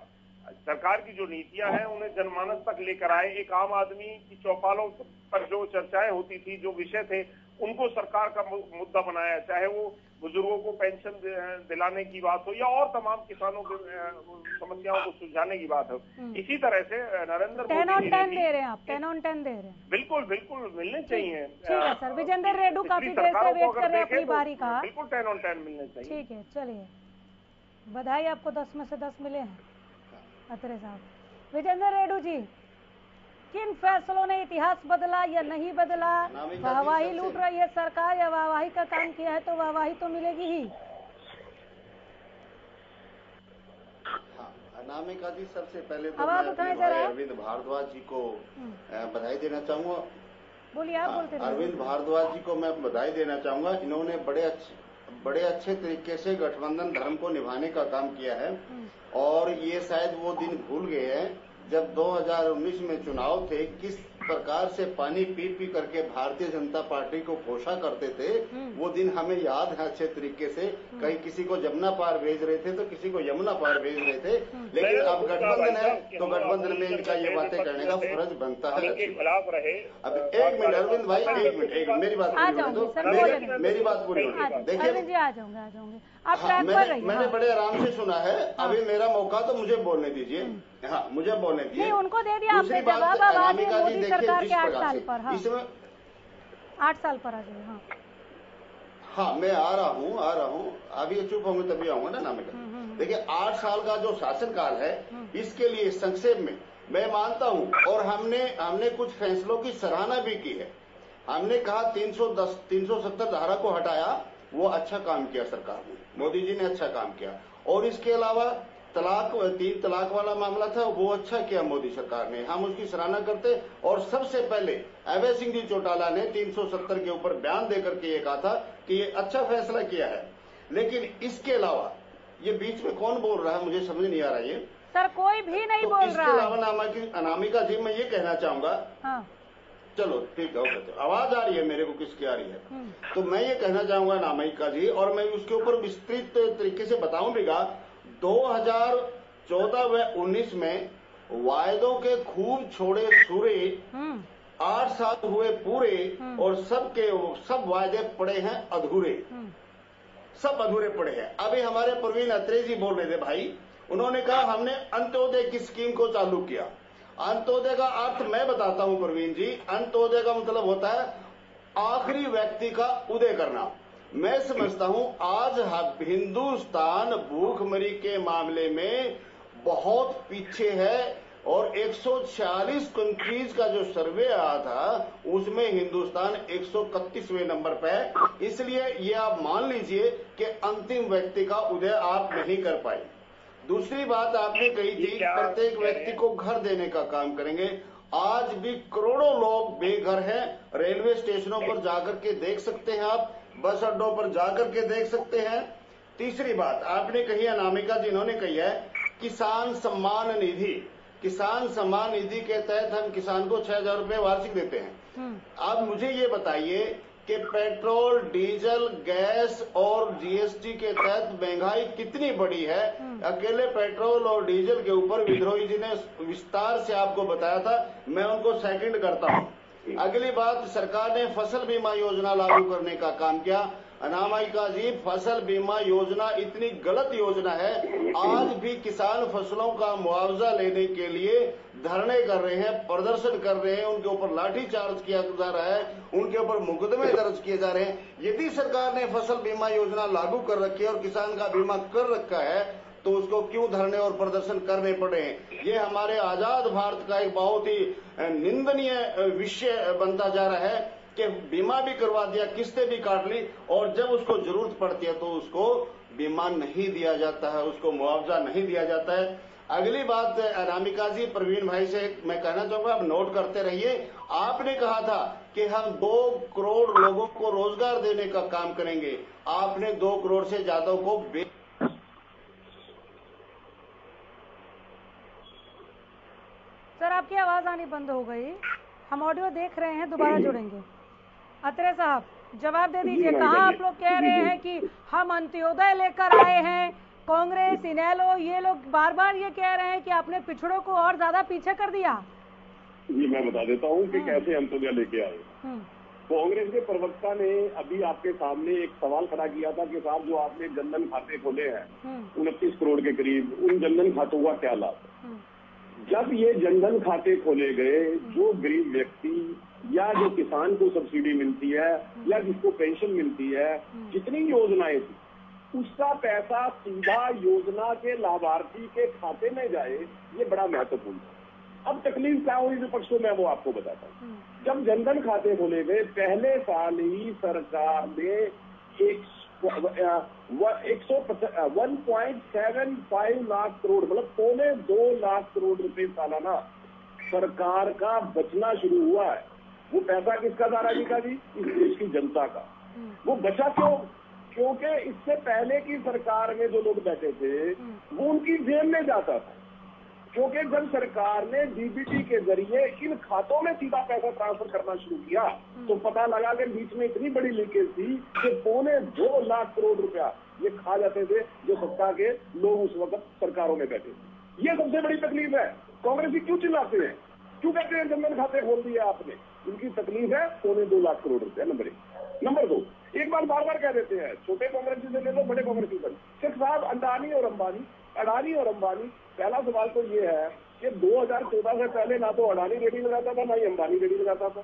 सरकार की जो नीतियां हैं उन्हें जनमानस तक लेकर आए, एक आम आदमी की चौपालों पर जो चर्चाएं होती थी, जो विषय थे, उनको सरकार का मुद्दा बनाया, चाहे वो बुजुर्गों को पेंशन दिलाने की बात हो या और तमाम किसानों की समस्याओं को सुलझाने की बात हो। इसी तरह से नरेंद्र मोदी 10 on 10 दे रहे हैं आप, 10 on 10 दे रहे हैं। बिल्कुल बिल्कुल मिलने चाहिए। ठीक है सर, विजेंद्र रेड्डू काफी देर से वेट कर रहे हैं अपनी बारी का। बिल्कुल 10 on 10 मिलने चाहिए। ठीक है, चलिए बधाई आपको, 10 में से 10 मिले हैं अत्रे साहब। विजेंद्र रेड्डू जी, किन फैसलों ने इतिहास बदला या नहीं बदला? वाहवाही लूट रही है सरकार या वाहवाही का काम किया है तो वाहवाही तो मिलेगी ही। अनामिका जी, सबसे पहले तो आवाज उठाएं जरा। अरविंद भारद्वाज जी को बधाई देना चाहूंगा। बोलिए, आप बोलते रहिए। अरविंद भारद्वाज जी को मैं बधाई देना चाहूंगा। इन्होंने बड़े अच्छे तरीके से गठबंधन धर्म को निभाने का काम किया है और ये शायद वो दिन भूल गए हैं जब 2019 में चुनाव थे, किस प्रकार से पानी पी पी करके भारतीय जनता पार्टी को कोसा करते थे। वो दिन हमें याद है अच्छे तरीके से। कहीं किसी को जमुना पार भेज रहे थे तो किसी को यमुना पार भेज रहे थे, लेकिन अब गठबंधन है तो गठबंधन में इनका ये बातें करने का फर्ज बनता है। अब 1 मिनट अरविंद भाई, 1 मिनट मेरी बात पूरी होने दो। देखिए, आप ट्रैक पर रहिए। मैंने बड़े आराम से सुना है। अभी मेरा मौका तो मुझे बोलने दीजिए। हाँ, मुझे बोलने दीजिए। नहीं, उनको दे दिया आपने जवाब। अब आ गए मोदी सरकार के 8 साल पर। हाँ, इसमें 8 साल पर आ गए। हाँ हाँ, मैं आ रहा हूँ। अभी चुप होंगे तभी आऊंगा ना नामिका। देखिए, 8 साल का जो शासनकाल है, इसके लिए संक्षेप में मैं मानता हूँ, और हमने कुछ फैसलों की सराहना भी की है। हमने कहा 370 धारा को हटाया, वो अच्छा काम किया सरकार ने, मोदी जी ने अच्छा काम किया। और इसके अलावा 3 तलाक वाला मामला था, वो अच्छा किया मोदी सरकार ने, हम उसकी सराहना करते। और सबसे पहले अभय सिंह जी चौटाला ने 370 के ऊपर बयान देकर के ये कहा था कि ये अच्छा फैसला किया है। लेकिन इसके अलावा ये बीच में कौन बोल रहा है, मुझे समझ नहीं आ रहा है। सर, कोई भी नहीं बोल रहा है। इसके अलावा अनामिका जी, मैं ये कहना चाहूंगा। हाँ। चलो ठीक है, ओके। आवाज आ रही है मेरे को, किसकी आ रही है? तो मैं ये कहना चाहूंगा अनामिका जी, और मैं उसके ऊपर विस्तृत तरीके से बताऊंगा। 2014 व 19 में वायदों के खूब छोड़े सूरे 8 साल हुए पूरे, और सब वायदे पड़े हैं अधूरे, सब अधूरे पड़े हैं। अभी हमारे प्रवीण अत्रे जी बोल रहे थे भाई, उन्होंने कहा हमने अंत्योदय की स्कीम को चालू किया। अंत्योदय का अर्थ मैं बताता हूं प्रवीण जी। अंत्योदय का मतलब होता है आखिरी व्यक्ति का उदय करना। मैं समझता हूं आज हिंदुस्तान भूखमरी के मामले में बहुत पीछे है, और 146 कंट्रीज का जो सर्वे आया था, उसमें हिंदुस्तान 131वें नंबर पे है। इसलिए ये आप मान लीजिए कि अंतिम व्यक्ति का उदय आप नहीं कर पाए। दूसरी बात आपने कही थी, प्रत्येक व्यक्ति को घर देने का काम करेंगे। आज भी करोड़ों लोग बेघर हैं। रेलवे स्टेशनों पर जाकर के देख सकते हैं आप, बस अड्डों पर जाकर के देख सकते हैं। तीसरी बात आपने कही, अनामिका जिन्होंने कही है, किसान सम्मान निधि। किसान सम्मान निधि के तहत हम किसान को 6,000 रुपए वार्षिक देते हैं। अब मुझे ये बताइए कि पेट्रोल, डीजल, गैस और जीएसटी के तहत महंगाई कितनी बड़ी है। अकेले पेट्रोल और डीजल के ऊपर विद्रोही जी ने विस्तार से आपको बताया था, मैं उनको सेकंड करता हूं। अगली बात, सरकार ने फसल बीमा योजना लागू करने का काम किया। अनामिका जी, फसल बीमा योजना इतनी गलत योजना है, आज भी किसान फसलों का मुआवजा लेने के लिए धरने कर रहे हैं, प्रदर्शन कर रहे हैं, उनके ऊपर लाठी चार्ज किया जा रहा है, उनके ऊपर मुकदमे दर्ज किए जा रहे हैं। यदि सरकार ने फसल बीमा योजना लागू कर रखी है और किसान का बीमा कर रखा है, तो उसको क्यों धरने और प्रदर्शन करने पड़े हैं? ये हमारे आजाद भारत का एक बहुत ही निंदनीय विषय बनता जा रहा है कि बीमा भी करवा दिया, किस्तें भी काट ली, और जब उसको जरूरत पड़ती है तो उसको बीमा नहीं दिया जाता है, उसको मुआवजा नहीं दिया जाता है। अगली बात अनामिका जी, प्रवीण भाई से मैं कहना चाहूंगा, आप नोट करते रहिए। आपने कहा था कि हम 2 करोड़ लोगों को रोजगार देने का काम करेंगे। आपने 2 करोड़ से ज्यादा को सर, आपकी आवाज आनी बंद हो गई। हम ऑडियो देख रहे हैं, दोबारा जुड़ेंगे। अत्रे साहब, जवाब दे दीजिए। कहाँ आप लोग कह रहे हैं कि हम अंत्योदय लेकर आए हैं, कांग्रेस, इनेलो, ये लोग बार बार ये कह रहे हैं कि आपने पिछड़ों को और ज्यादा पीछे कर दिया। जी, मैं बता देता हूँ कि कैसे अंत्योदय लेके आए। कांग्रेस के प्रवक्ता ने अभी आपके सामने एक सवाल खड़ा किया था कि साहब, जो आपने जनधन खाते खोले हैं 29 करोड़ के करीब, उन जनधन खातों का क्या लाभ? जब ये जनधन खाते खोले गए, जो गरीब व्यक्ति या जो किसान को सब्सिडी मिलती है या जिसको पेंशन मिलती है, जितनी योजनाएं थी, उसका पैसा सीधा योजना के लाभार्थी के खाते में जाए, ये बड़ा महत्वपूर्ण है। अब तकलीफ क्या हुई विपक्ष को, मैं वो आपको बताता हूँ। जब जनधन खाते खोले गए, पहले साल ही सरकार ने 1.75 लाख करोड़, मतलब 2.25 लाख करोड़ रुपए सालाना सरकार का बचना शुरू हुआ है। वो पैसा किसका था राधिका जी? इस देश की जनता का। वो बचा क्यों? क्योंकि इससे पहले की सरकार में जो लोग बैठे थे वो उनकी जेब में जाता था। क्योंकि जब सरकार ने डीबीटी के जरिए इन खातों में सीधा पैसा ट्रांसफर करना शुरू किया, तो पता लगा कि बीच में इतनी बड़ी लीकेज थी कि 2.25 लाख करोड़ रुपया ये खा जाते थे जो सत्ता के लोग उस वक्त सरकारों में बैठे थे। ये सबसे बड़ी तकलीफ है। कांग्रेस ही क्यों चिल्लाते हैं, क्यों कहते हैं जनधन खाते खोल दिए आपने? उनकी तकलीफ है 2.25 लाख करोड़ रुपया। नंबर 1। नंबर 2, एक बार बार कह देते हैं छोटे कांग्रेसी से ले लो बड़े कांग्रेसी से। शेख साहब अडानी और अंबानी, पहला सवाल तो ये है कि 2014 से पहले ना तो अडानी रेडी लगाता था ना ही अंबानी रेडी लगाता था,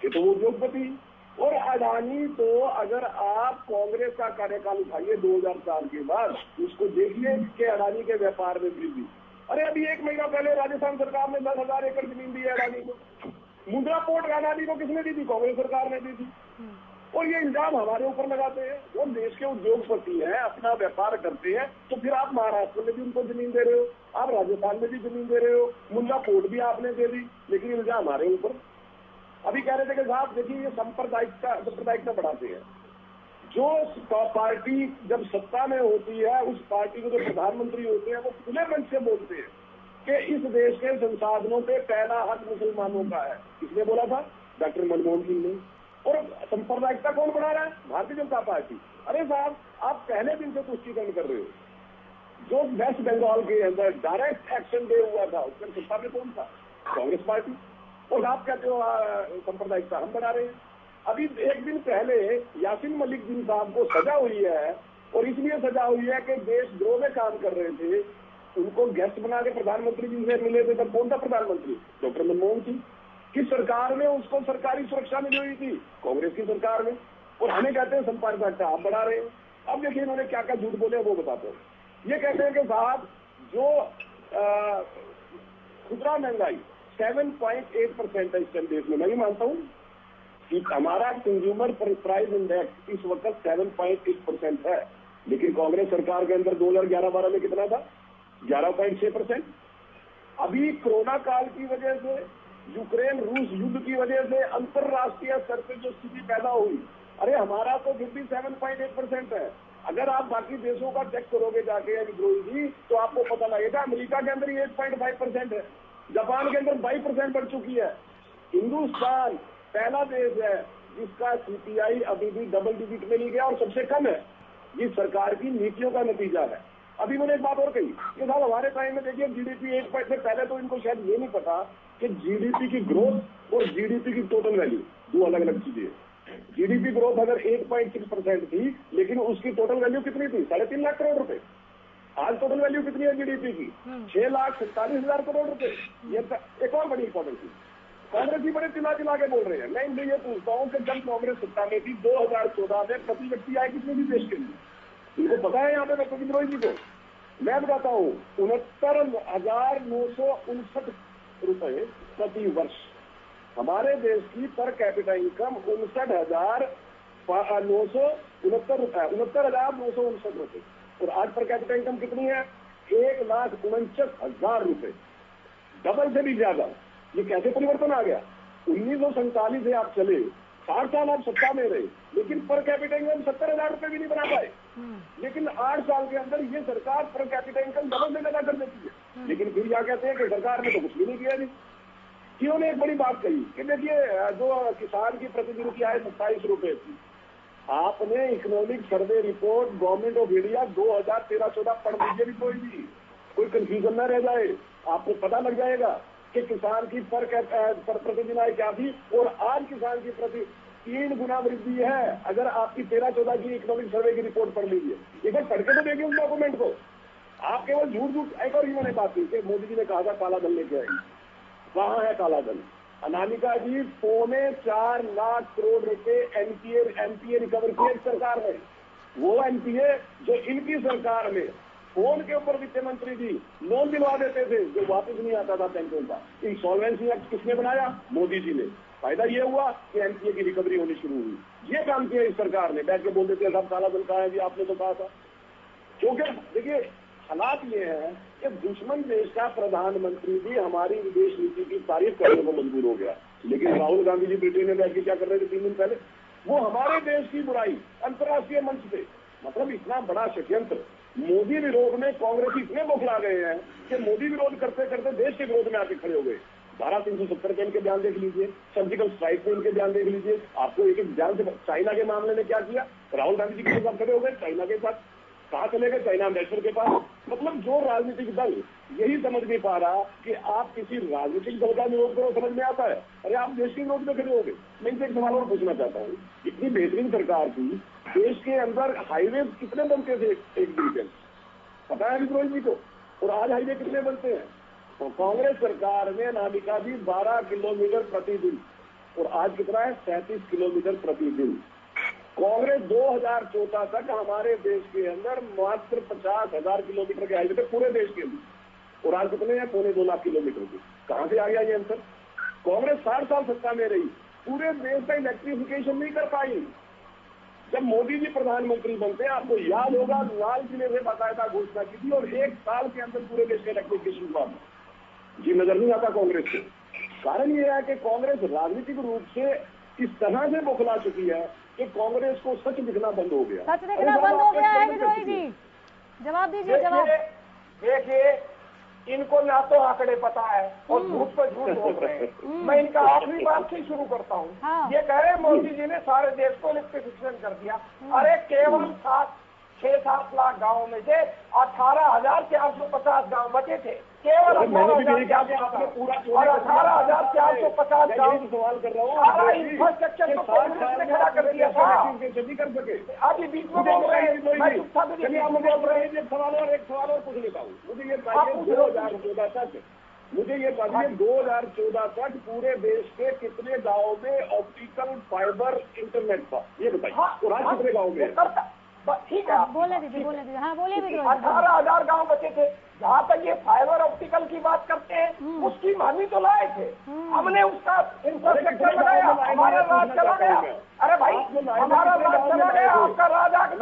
ये तो वो उद्योगपति। और अडानी तो अगर आप कांग्रेस का कार्यकाल उठाइए 2004 के बाद, उसको देखिए कि अडानी के व्यापार में वृद्धि। अरे अभी 1 महीना पहले राजस्थान सरकार ने 10,000 एकड़ जमीन दी है अडानी को। मुंद्रा पोर्ट अडानी को किसने दी थी? कांग्रेस सरकार ने दी थी। और ये इल्जाम हमारे ऊपर लगाते हैं। वो देश के उद्योगपति हैं, अपना व्यापार करते हैं, तो फिर आप महाराष्ट्र में भी उनको जमीन दे रहे हो, आप राजस्थान में भी जमीन दे रहे हो, मुंद्रा पोर्ट भी आपने दे दी, लेकिन इल्जाम हमारे ऊपर। अभी कह रहे थे कि साहब देखिए ये सांप्रदायिकता बढ़ाते हैं। जो पार्टी जब सत्ता में होती है, उस पार्टी के जो प्रधानमंत्री होते हैं वो खुले मन से बोलते हैं कि इस देश के संसाधनों पे पहला हक मुसलमानों का है। किसने बोला था? डॉक्टर मनमोहन सिंह ने। और सांप्रदायिकता कौन बढ़ा रहा है? भारतीय जनता पार्टी। अरे साहब आप पहले दिन से तुष्टिकरण कर रहे हो। जो वेस्ट बंगाल के अंदर डायरेक्ट एक्शन डे हुआ था उसमें सत्ता में कौन था? कांग्रेस पार्टी। और आप कहते हो सांप्रदायिकता हम बढ़ा रहे हैं। अभी 1 दिन पहले यासीन मलिक जिन साहब को सजा हुई है, और इसलिए सजा हुई है कि देशद्रोह में काम कर रहे थे, उनको गेस्ट बना के प्रधानमंत्री जिनसे मिले थे, तब कौन था प्रधानमंत्री? डॉक्टर मनमोहन सिंह। किस सरकार में उसको सरकारी सुरक्षा मिली हुई थी? कांग्रेस की सरकार में। और हमें कहते हैं सांप्रदायिकता आप बढ़ा रहे हैं। अब देखिए इन्होंने क्या क्या झूठ बोले वो बताते हैं। ये कहते हैं कि साहब जो खुदरा महंगाई 7.8% है इस टाइम देश में। मैं भी मानता हूँ कि हमारा कंज्यूमर प्राइस इंडेक्स इस वक्त 7.8% है, लेकिन कांग्रेस सरकार के अंदर 2011-12 में कितना था? 11.6%। अभी कोरोना काल की वजह से, यूक्रेन रूस युद्ध की वजह से अंतरराष्ट्रीय स्तर पर जो स्थिति पैदा हुई, अरे हमारा तो फिर भी 7.8% है। अगर आप बाकी देशों का चेक करोगे जाके विद्रोही जी, तो आपको पता लगेगा अमेरिका के अंदर 8.5% है, जापान के अंदर 22% बढ़ चुकी है। हिंदुस्तान पहला देश है जिसका सीपीआई अभी भी डबल डिजिट में नहीं गया और सबसे कम है। ये सरकार की नीतियों का नतीजा है। अभी मैंने एक बात और कही कि साहब हमारे टाइम में देखिए जीडीपी 8 से पहले तो इनको शायद ये नहीं पता कि जीडीपी की ग्रोथ और जीडीपी की टोटल वैल्यू दो अलग अलग चीजें हैं। जीडीपी ग्रोथ अगर 8.6% थी, लेकिन उसकी टोटल वैल्यू कितनी थी? 3.5 लाख करोड़ रुपए। आज टोटल वैल्यू कितनी है जीडीपी की? 6,47,000 करोड़ रुपए। ये एक और बड़ी इंपॉर्टेंट थी। कांग्रेस ही बड़े चिल्ला के बोल रहे हैं। मैं इनसे ये पूछता हूँ कि जब कांग्रेस सत्ता में थी 2014 में प्रति व्यक्ति आय कितनी थी देश के लिए? इनको पता है यहाँ पे डॉक्टर विद्रोही जी को? मैं बताता हूँ 69,959 रुपए प्रति वर्ष। हमारे देश की पर कैपिटा इनकम 69,959 रुपए। और आज पर कैपिटा इनकम कितनी है? 1,49,000 रुपए, डबल से भी ज्यादा। ये कैसे परिवर्तन आ गया? 1947 से आप चले, 60 साल आप सत्ता में रहे, लेकिन पर कैपिटा इनकम 70,000 रुपए भी नहीं बना पाए। लेकिन 8 साल के अंदर ये सरकार पर कैपिटा इनकम डबल से ज्यादा कर देती है। लेकिन फिर क्या कहते हैं कि सरकार ने तो कुछ भी नहीं किया। नहीं क्यों ने एक बड़ी बात कही कि देखिए जो किसान की प्रतिदिन की आय 27 रुपए थी। आपने economic survey report government of India 2013-14 पढ़ लीजिए भी कोई कंफ्यूजन न रह जाए। आपको पता लग जाएगा कि किसान की पर प्रतिदिन आय क्या थी और आज किसान की प्रति 3 गुना वृद्धि है। अगर आपकी 13-14 की इकोनॉमिक सर्वे की रिपोर्ट पढ़ लीजिए, एक बार पढ़ के तो देखिए उस डॉक्यूमेंट को। आप केवल झूठ एक और इन्होंने बात की कि मोदी जी ने कहा था काला धन लेके आएंगे। कहाँ है काला धन? अनामिका जी 4.25 लाख करोड़ रुपए एनपीए रिकवर किए सरकार ने। वो एनपीए जो इनकी सरकार में फोन के ऊपर वित्त मंत्री जी लोन दिलवा देते थे जो वापस नहीं आता था बैंकों का। इंसॉल्वेंसी एक्ट किसने बनाया? मोदी जी ने। फायदा ये हुआ कि एनपीए की रिकवरी होनी शुरू हुई। ये काम किया इस सरकार ने। बैठ के बोल देते सब काला धन कहा है जी, आपने तो कहा था। क्योंकि देखिए हालात ये है कि दुश्मन देश का प्रधानमंत्री भी हमारी विदेश नीति की तारीफ करने को मजबूर हो गया। लेकिन राहुल गांधी जी ब्रिटेन में बैठ के क्या कर रहे थे 3 दिन पहले? वो हमारे देश की बुराई अंतर्राष्ट्रीय मंच पे, मतलब इतना बड़ा षड्यंत्र। मोदी विरोध में कांग्रेस इतने बौखला गए हैं कि मोदी विरोध करते करते देश के विरोध में आके खड़े हो गए। 12/370 के इनके बयान देख लीजिए, सर्जिकल स्ट्राइक में इनके बयान देख लीजिए। आपको एक एक बयान से चाइना के मामले में क्या किया? राहुल गांधी जी के साथ खड़े हो गए चाइना के साथ। कहाँ चले गए? चाइना एम्बेसडर के पास। मतलब जो जो राजनीतिक दल यही समझ नहीं पा रहा कि आप किसी राजनीतिक दल का विरोध करो, समझ में आता है। अरे आप देश के विरोध में खड़े होगे। मैं इनसे एक सवाल और पूछना चाहता हूँ, इतनी बेहतरीन सरकार थी, देश के अंदर हाईवे कितने बनते थे एक दिन के, पता है विद्रोही जी को? और आज हाईवे कितने बनते हैं? तो कांग्रेस सरकार ने अनामिका दी 12 किलोमीटर प्रतिदिन, और आज कितना है? 37 किलोमीटर प्रतिदिन। कांग्रेस 2014 तक हमारे देश के अंदर मात्र 50,000 किलोमीटर के हाईवे थे पूरे देश के अंदर, और आज कितने हैं? 2.25 लाख किलोमीटर के। कहां से आ गया ये अंतर? कांग्रेस 60 साल सत्ता में रही, पूरे देश का इलेक्ट्रिफिकेशन नहीं कर पाई। जब मोदी जी प्रधानमंत्री बनते, आपको याद होगा, लाल किले से बाकायदा घोषणा की थी, और 1 साल के अंदर पूरे देश का इलेक्ट्रिफिकेशन हुआ। जी नजर नहीं आता कांग्रेस को। कारण यह है कि कांग्रेस राजनीतिक रूप से इस तरह से बौखला चुकी है कि कांग्रेस को सच दिखना बंद हो गया। सच दिखना बंद हो गया है विद्रोही जी, जवाब दीजिए। जवाब देखिए, इनको ना तो आंकड़े पता है और झूठ पर झूठ बोल रहे हैं। मैं इनका आखिरी बात से शुरू करता हूँ। हाँ। ये कह रहे मोदी जी ने सारे देश को इलेक्ट्रिफिकेशन कर दिया। अरे केवल 6-7 लाख गाँव में से 18,450 गाँव बचे थे, केवल 18,450 और 18,450 गाँव सवाल कर रहा हूँ। सारा इंफ्रास्ट्रक्चर को कांग्रेस ने खड़ा कर दिया था। कर सके अभी बीच में बोल रहे हैं, मैं चुप था। चलिए आप मुझे बोल रहे हैं, एक सवाल और पूछ लेता हूँ। मुझे ये बताइए 2014 तक, मुझे ये बताइए 2014 तक पूरे देश के कितने गाँव में ऑप्टिकल फाइबर इंटरनेट था, ये बताइए। और आज कितने गाँव में? ठीक है, बोले दीजिए। हाँ बोलिए विद्रोही। 18,000 गाँव बचे थे। जहाँ तक ये फाइबर ऑप्टिकल की बात करते हैं, उसकी हामी तो लाए थे, हमने उसका इंफ्रास्ट्रक्चर लगाया, हमारा राज चला गया। अरे भाई, हमारा राज चला गया, आपका राज आ गया।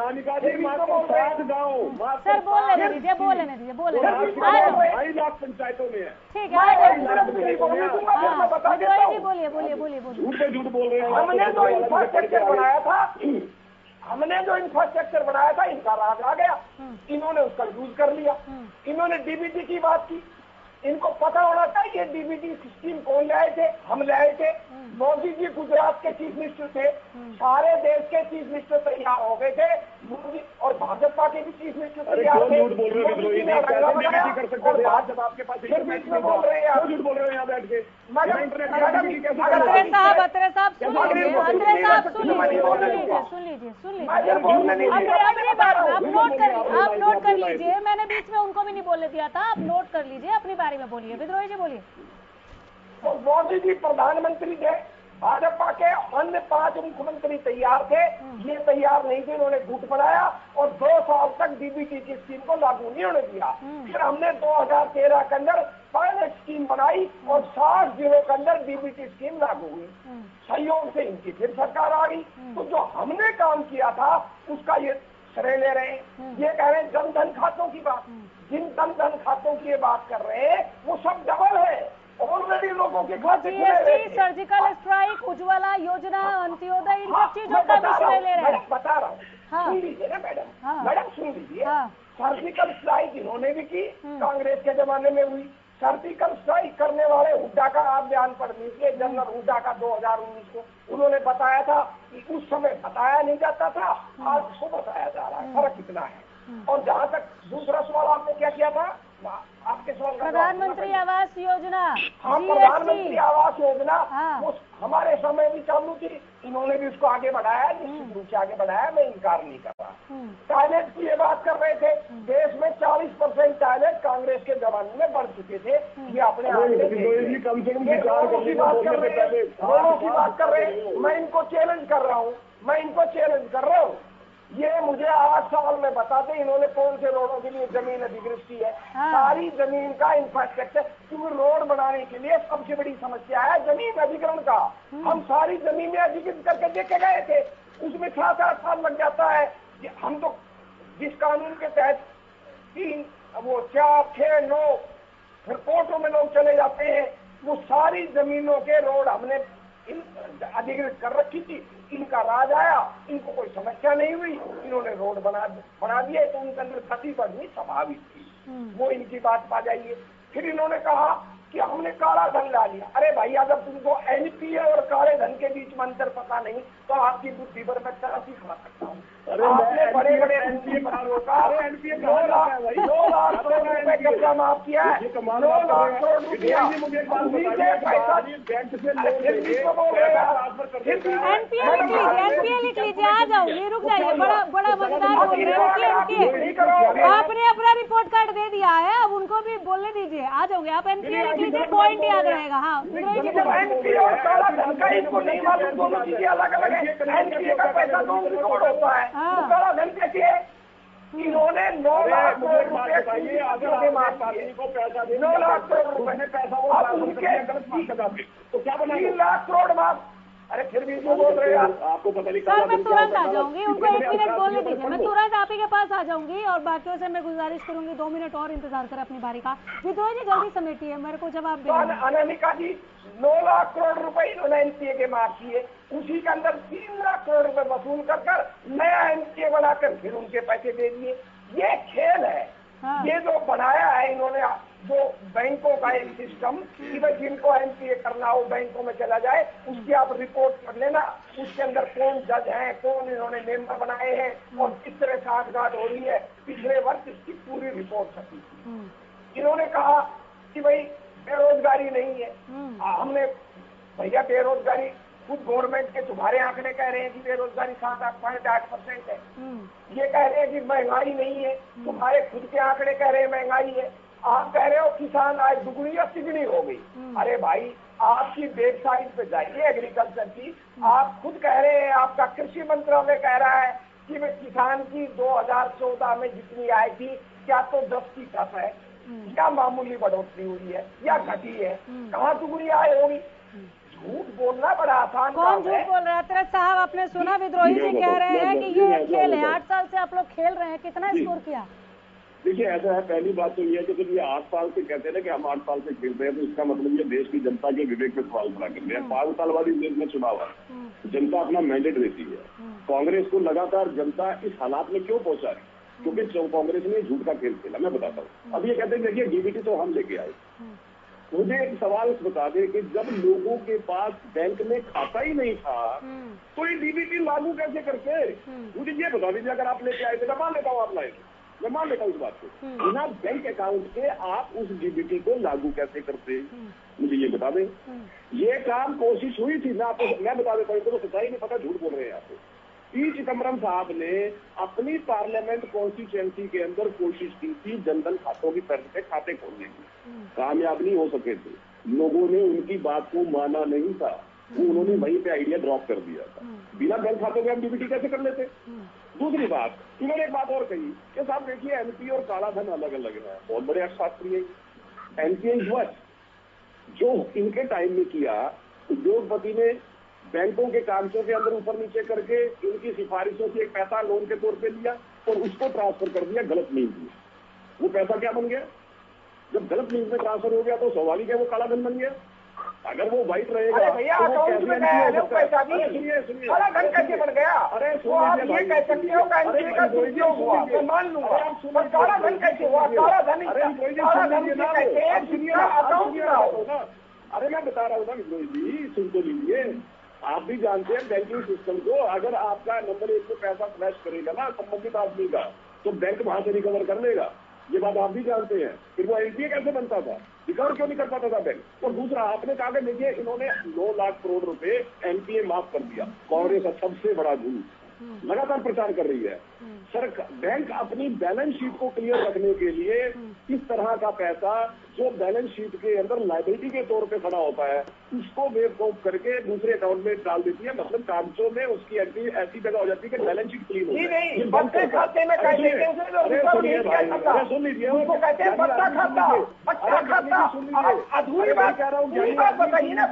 सर बोलने दीजिए, बोलने दीजिए, बोलने 2.5 लाख पंचायतों में है। ठीक है, बता देता हूँ। बोलिए। झूठ बोल रहे हैं। हमने जो इंफ्रास्ट्रक्चर बनाया था, इनका राज आ गया, इन्होंने उसका यूज कर लिया। इन्होंने डीबीटी की बात की, इनको पता होना चाहिए डीबीटी स्कीम कौन लाए थे? हम लाए थे। मोदी जी गुजरात के चीफ मिनिस्टर थे, सारे देश के चीफ मिनिस्टर तैयार हो गए थे, मोदी और भाजपा के भी चीफ मिनिस्टर तैयार थे। झूठ बोल रहे हैं, मोदी जी ने रंगा बनाया कर सकते थे आप, जब आपके पास फिर बीच में बोल रहे हैं, झूठ बोल रहे हैं यहाँ बैठ के। अत्रे साहब सुन लीजिए। आप नोट कर लीजिए। मैंने बीच में उनको भी नहीं बोलने दिया था, आप नोट कर लीजिए, अपनी बारे में बोलिए। विद्रोही जी बोलिए। मोदी जी प्रधानमंत्री थे, भाजपा के अन्य 5 मुख्यमंत्री तैयार थे, ये तैयार नहीं थे, इन्होंने गुट बनाया और 2 साल तक डीबीटी की स्कीम को लागू नहीं होने दिया। फिर हमने 2013 के अंदर पायलट स्कीम बनाई और 60 जिलों के अंदर डीबीटी स्कीम लागू हुई। सहयोग से इनकी फिर सरकार आ गई। तो जो हमने काम किया था उसका ये श्रेय ले रहे हैं। ये कह रहे हैं जन धन खातों की बात, जिन जन धन खातों की ये बात कर रहे हैं वो सब डबल है, ऑलरेडी लोगों के खाते खुले हुए थे। सर्जिकल स्ट्राइक, उज्ज्वला योजना, अंत्योदय, इन सब चीजों का भी श्रेय ले रहे हैं। बता रहा हूँ, सुन लीजिए ना मैडम। मैडम सुन लीजिए। सर्जिकल स्ट्राइक इन्होंने भी की, कांग्रेस के जमाने में हुई। सर्जिकल स्ट्राइक करने वाले हुड्डा का आप बयान पढ़ लीजिए, जनरल हुड्डा का 2019 को। उन्होंने बताया था कि उस समय बताया नहीं जाता था, आज उसको बताया जा रहा है। फर्क कितना है। और जहाँ तक दूसरा सवाल आपने क्या किया था, आपके सवाल का प्रधानमंत्री आवास योजना। हाँ, प्रधानमंत्री आवास योजना वो हमारे समय भी चालू थी, इन्होंने भी उसको आगे बढ़ाया, निश्चित रूप से आगे बढ़ाया, मैं इनकार नहीं कर रहा। टॉयलेट की ये बात कर रहे थे, देश में 40% टॉयलेट कांग्रेस के जमाने में बढ़ चुके थे। ये अपने रोडों की बात कर रहे हैं, मैं इनको चैलेंज कर रहा हूँ। ये मुझे 8 साल में बताते इन्होंने कौन से रोडों के लिए जमीन अधिग्रहित की है। सारी जमीन का इंफ्रास्ट्रक्चर, क्योंकि रोड बनाने के लिए सबसे बड़ी समस्या है जमीन अधिग्रहण का। हम सारी जमीनें अधिग्रहित करके देखे गए थे, उसमें 7-8 साल लग जाता है। हम तो जिस कानून के तहत 3, 4, 6, 9 फिर कोर्टों में लोग चले जाते हैं, वो सारी जमीनों के रोड हमने अधिग्रहित कर रखी थी। इनका राज आया, इनको कोई समस्या नहीं हुई, इन्होंने रोड बना दिए, तो उनके अंदर गति बढ़नी स्वाभाविक थी। वो इनकी बात पा जाइए। फिर इन्होंने कहा कि हमने काला धन ला लिया। अरे भाई, अगर तुमको एनपीए और काले धन के बीच में अंतर पता नहीं तो आपकी बुद्धि पर मैं तरह सिखा सकता हूँ। आपने बड़े-बड़े एनपीए 2 लाख कब्जा माफ किया है, 9 लाख करोड़ रुपया मुझे एक बात पैसा बैंक से लोन लेंगे, एनपीए लिख लीजिए, आ जाओगे, रुक जाइए, बड़ा मजेदार बोल रहे हैं, रुकिए। आपने अपना रिपोर्ट कार्ड दे दिया है, अब उनको भी बोलने दीजिए, आ जाओगे आप। एनपीए लिख लीजिए, पॉइंट याद रहेगा। हाँ, एनपीए और काला धन का इनको नहीं मालूम, दोनों चीजें अलग अलग है। एनपीए का पैसा नॉन रिकॉर्ड होता है, तो काला धन कैसे है? इन्होंने 9 लाख करोड़ रुपए माफ किए, 9 लाख करोड़ रुपए तो क्या बना 3 लाख करोड़ माफ। अरे फिर भी जो बोल रहे हैं आपको पता नहीं। सर, मैं तुरंत आ जाऊंगी, उनको 1 मिनट बोलने दीजिए, मैं तुरंत आप ही के पास आ जाऊंगी और बाकियों से मैं गुजारिश करूंगी 2 मिनट और इंतजार करें अपनी बारी का। विद्रोही जी जल्दी समेटिए, मेरे को जवाब दें। अनामिका जी 9 लाख करोड़ रुपए इन्होंने एनपीए के माफ किए, उसी के अंदर 3 लाख करोड़ रुपए वसूल कर नया एनपीए बनाकर फिर उनके पैसे दे दिए। ये खेल है। हाँ। ये जो बनाया है इन्होंने, जो बैंकों का एक सिस्टम कि भाई जिनको एनपीए करना हो बैंकों में चला जाए, उसकी आप रिपोर्ट कर लेना, उसके अंदर कौन जज है, कौन इन्होंने मेंबर बनाए हैं और किस तरह साठगांठ हो रही है। पिछले वर्ष इसकी पूरी रिपोर्ट छपी थी। इन्होंने कहा कि भाई बेरोजगारी नहीं है। हमने भैया बेरोजगारी खुद गवर्नमेंट के तुम्हारे आंकड़े कह रहे हैं कि बेरोजगारी 7.8% है। ये कह रहे हैं कि महंगाई नहीं है, तुम्हारे खुद के आंकड़े कह रहे हैं महंगाई है। आप कह रहे हो किसान आय दुगनी या तिगुनी हो गई। अरे भाई, आपकी वेबसाइट पे जाइए एग्रीकल्चर की, आप खुद कह रहे हैं, आपका कृषि मंत्रालय कह रहा है कि वे किसान की 2014 में जितनी आय थी, क्या तो 10% है, या मामूली बढ़ोतरी हुई है या घटी है, कहाँ दुगनी आय होगी? झूठ बोलना बड़ा आसान कौन झूठ बोल रहा है? तिरक साहब, आपने सुना विद्रोही जी कह रहे हैं कि ये खेल है, 8 साल से आप लोग खेल रहे हैं, कितना स्कोर किया? देखिए, ऐसा है, पहली बात तो ये है कि जब ये 8 साल से कहते हैं ना कि हम 8 साल से खेल रहे हैं, तो इसका मतलब ये देश की जनता के विवेक पे सवाल खड़ा कर रहे हैं। 5 साल बाद इस देश में चुनाव है, जनता अपना मैंडेट देती है। कांग्रेस को लगातार जनता इस हालात में क्यों पहुंचा रही? क्योंकि कांग्रेस ने झूठ का खेल खेला। मैं बताता हूँ। अब ये कहते हैं देखिए डीबीटी तो हम लेके आए। मुझे एक सवाल बता दे कि जब लोगों के पास बैंक में खाता ही नहीं था, तो ये डीबीटी लागू कैसे करते? मुझे ये बता दीजिए, अगर आप लेके आए थे, मैं मान लेता हूँ आप लाए थे, मैं मान लेता हूँ इस बात को, बिना बैंक अकाउंट के आप उस डीबीटी को लागू कैसे करते? मुझे ये बता दें। ये काम कोशिश हुई थी ना, आपको मैं बता देता हूँ, तो सच्चाई नहीं पता, झूठ बोल रहे हैं आप। पी चिदम्बरम साहब ने अपनी पार्लियामेंट कॉन्स्टिट्यूएंसी के अंदर कोशिश की थी जनधन खातों की तर्ज पे खाते खोलने की, कामयाब नहीं हो सके थे। लोगों ने उनकी बात को माना नहीं था, उन्होंने वहीं पे आइडिया ड्रॉप कर दिया था। बिना बैंक खातों के हम डीबीटी कैसे कर लेते? दूसरी बात, इन्होंने एक बात और कही कि साहब देखिए एनपीए और काला धन अलग अलग है। बहुत बड़े अर्थशास्त्री है। एनपीए जो इनके टाइम में किया, उद्योगपति ने बैंकों के कागजों के अंदर ऊपर नीचे करके उनकी सिफारिशों से एक पैसा लोन के तौर पे लिया और उसको ट्रांसफर कर दिया गलत मीन्स में। वो पैसा क्या बन गया? जब गलत मीन्स में ट्रांसफर हो गया तो स्वाभाविक है वो काला धन बन गया। अगर वो व्हाइट रहेगा अरे भैया अकाउंट में गया है पैसा भी, सुनिए काला धन कैसे बन गया? अरे तो आप ये कह सकते हो का एनपीए का दुरुपयोग हुआ, मैं मान लूंगा, पर काला धन कैसे हुआ? काला धन अकाउंट ना हो ना। अरे मैं बता रहा हूँ ना विद्रोही जी, सुन तो लीजिए। आप भी जानते हैं बैंकिंग सिस्टम को, अगर आपका नंबर 1 में पैसा फ्लैश करेगा ना संबंधित आदमी का, तो बैंक वहां से रिकवर कर लेगा। ये बात आप भी जानते हैं। फिर वो एनपीए कैसे बनता था? रिकवर क्यों नहीं कर पाता था बैंक? और दूसरा, आपने कहा कि देखिए इन्होंने 9 लाख करोड़ रुपए एनपीए माफ कर दिया। कांग्रेस का सबसे बड़ा झूठ लगातार प्रचार कर रही है। सरकार, बैंक अपनी बैलेंस शीट को क्लियर रखने के लिए इस तरह का पैसा जो बैलेंस शीट के अंदर लायबिलिटी के तौर पे खड़ा होता है, उसको वेव कॉप करके दूसरे अकाउंट में डाल देती है। मतलब कागजों में उसकी एंट्री ऐसी जगह हो जाती है कि बैलेंस शीट क्लीन हो जाए। खाते में सुन लीजिए, अधूरी बात कह रहा हूँ, बताइए ना।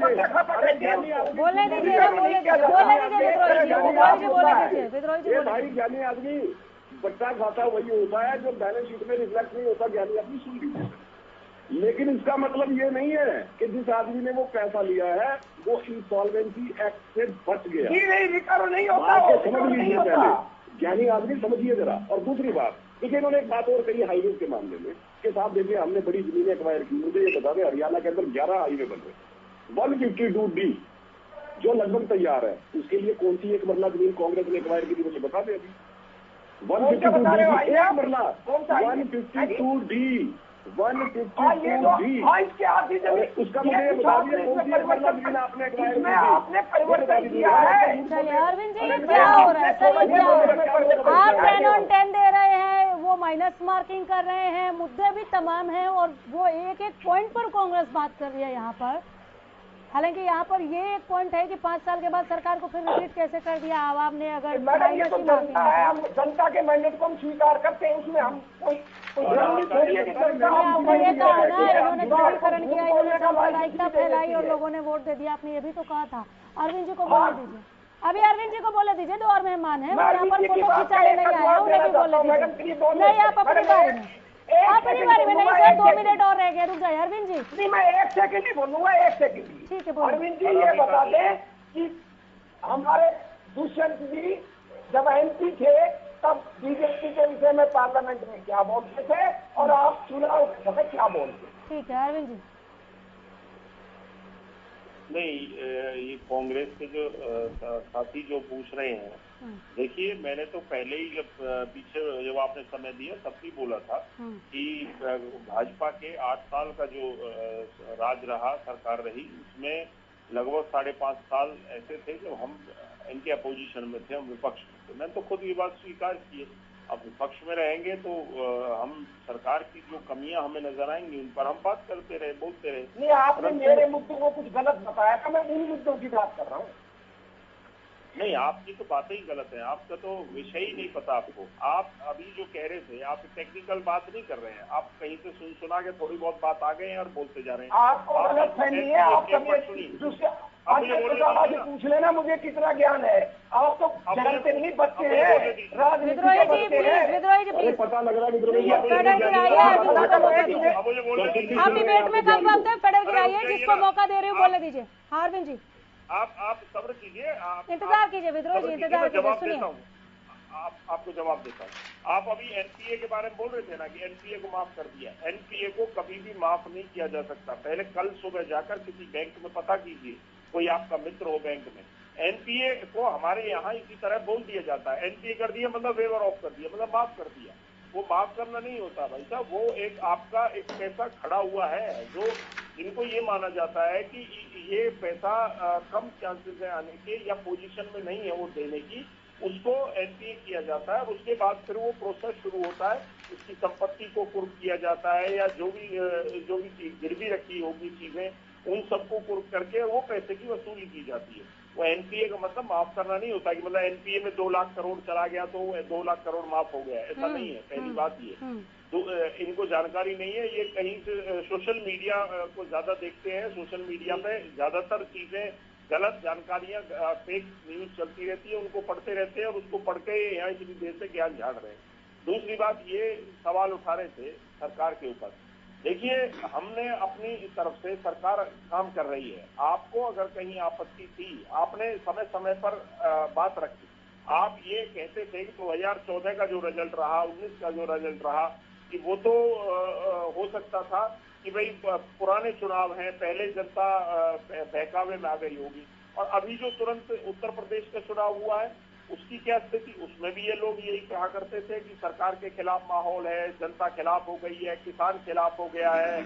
बोलने दीजिए, भाई ज्ञानी आदमी बच्चा खाता वही होता है जो बैलेंस शीट में रिफ्लेक्ट नहीं होता। ज्ञानी आदमी सुन लीजिए, लेकिन इसका मतलब ये नहीं है कि जिस आदमी ने वो पैसा लिया है वो इंसॉल्वेंसी एक्ट से बच गया। नहीं रिकवर नहीं होता, समझ लीजिए पहले, ज्ञानी आदमी समझिए जरा। और दूसरी बात, देखिए इन्होंने एक बात और कही हाईवे के मामले में कि साहब देखिए हमने बड़ी जमीनें एक्वायर की। मुझे ये बता दें, हरियाणा के अंदर 11 हाईवे बन रहे, 152D जो लगभग तैयार है, उसके लिए कौन सी एक मरला जमीन कांग्रेस ने एक्वायर की थी मुझे बता दें। अभी 152D एक मरला, 152D इसके आधी जमीन उसका मुझे बता दिया इसमें आपने परिवर्तन किया है। चलिए अरविंद जी, ये क्या हो रहा है सर, ये क्या हो रहा है? आप 10/10 दे रहे हैं, वो माइनस मार्किंग कर रहे हैं, मुद्दे भी तमाम हैं और वो एक एक पॉइंट पर कांग्रेस बात कर रही है यहाँ पर। हालांकि यहाँ पर ये एक पॉइंट है कि 5 साल के बाद सरकार को फिर रिपीट कैसे कर दिया आवाम ने, अगर मैडम ये तो जनता है, हम जनता के मैंडेट को हम स्वीकार करते हैं, उसमें हम कोई आपने ये कहा ना, इन्होंने ध्रुवीकरण किया, इन्होंने सांप्रदायिकता फैलाई और लोगों ने वोट दे दिया, आपने ये भी तो कहा था। अरविंद जी को बोलने दीजिए, अभी अरविंद जी को बोले दीजिए, दो और मेहमान है, यहाँ पर फोटो खिंचाने नहीं आया, उन्हें भी बोले दीजिए। नहीं, आप अपनी बारे में, अपनी बारे में नहीं सर, 2 मिनट और रह गए, रुक जाए अरविंद जी। नहीं, मैं 1 सेकंड ही बोलूंगा, 1 सेकंड। ठीक है, बोलिए। अरविंद जी ये बता दें कि हमारे दुष्यंत जी जब MP थे तब बीजेपी के विषय में पार्लियामेंट में क्या बोलते थे और आप चुनाव के समय क्या बोलते? ठीक है अरविंद जी। नहीं, ये कांग्रेस के जो साथी जो पूछ रहे हैं, देखिए मैंने तो पहले ही जब आपने समय दिया तब भी बोला था कि भाजपा के 8 साल का जो राज रहा, सरकार रही, उसमें लगभग 5.5 साल ऐसे थे जब हम इनके अपोजिशन में थे, हम विपक्ष में थे। मैंने तो खुद ये बात स्वीकार की है। अब विपक्ष में रहेंगे तो हम सरकार की जो कमियां हमें नजर आएंगी उन पर हम बात करते रहे, बोलते रहे। नहीं, आपने मेरे मुद्दों को कुछ गलत बताया था, मैं उन मुद्दों की बात कर रहा हूँ। नहीं, आपकी तो बातें ही गलत है, आपका तो विषय ही नहीं पता आपको। आप अभी जो कह रहे थे, आप टेक्निकल बात नहीं कर रहे हैं, आप कहीं से सुना के थोड़ी बहुत बात आ गए हैं और बोलते जा रहे हैं। आपको गलत फहमी है, आप पूछ लेना मुझे कितना ज्ञान है, आप तो जानते नहीं, बच्चे हैं, राजनीति पता लग रहा है। आप डिबेट में कम वक्त है, फेडर गिराइए, जिसको मौका दे रहे हो बोलने दीजिए। हाँ अरविंद जी, आप सब्र कीजिए, इंतजार कीजिए विद्रोही जी, इंतजार कीजिए, सुनिए। आपको जवाब देता हूँ। आप अभी NPA के बारे में बोल रहे थे ना कि NPA को माफ कर दिया। NPA को कभी भी माफ नहीं किया जा सकता। पहले कल सुबह जाकर किसी बैंक में पता कीजिए, कोई आपका मित्र हो बैंक में। NPA को हमारे यहाँ इसी तरह बोल दिया जाता है, NPA कर दिया मतलब वेवर ऑफ कर दिया, मतलब माफ कर दिया। वो माफ करना नहीं होता भाई साहब, वो एक आपका एक पैसा खड़ा हुआ है जो जिनको ये माना जाता है कि ये पैसा कम चांसेस है आने के या पोजीशन में नहीं है वो देने की, उसको NPA किया जाता है और उसके बाद फिर वो प्रोसेस शुरू होता है, उसकी संपत्ति को कुर्क किया जाता है या जो भी गिरवी रखी होगी चीजें, उन सबको कुर्क करके वो पैसे की वसूली की जाती है। वो NPA का मतलब माफ करना नहीं होता कि मतलब NPA में 2 लाख करोड़ चला गया तो 2 लाख करोड़ माफ हो गया, ऐसा नहीं है। पहली बात ये तो इनको जानकारी नहीं है, ये कहीं से सोशल मीडिया को ज्यादा देखते हैं, सोशल मीडिया पे ज्यादातर चीजें गलत जानकारियां, फेक न्यूज चलती रहती है, उनको पढ़ते रहते हैं और उसको पढ़ के यहाँ इतनी देर से ज्ञान झाड़ रहे हैं। दूसरी बात, ये सवाल उठा रहे थे सरकार के ऊपर। देखिए, हमने अपनी तरफ से सरकार काम कर रही है। आपको अगर कहीं आपत्ति थी, आपने समय समय पर बात रखी। आप ये कहते थे कि 2014 का जो रिजल्ट रहा, 19 का जो रिजल्ट रहा, कि वो तो हो सकता था कि भाई पुराने चुनाव हैं, पहले जनता बहकावे में आ गई होगी। और अभी जो तुरंत उत्तर प्रदेश का चुनाव हुआ है उसकी क्या स्थिति, उसमें भी ये लोग यही कहा करते थे कि सरकार के खिलाफ माहौल है, जनता खिलाफ हो गई है, किसान खिलाफ हो गया है,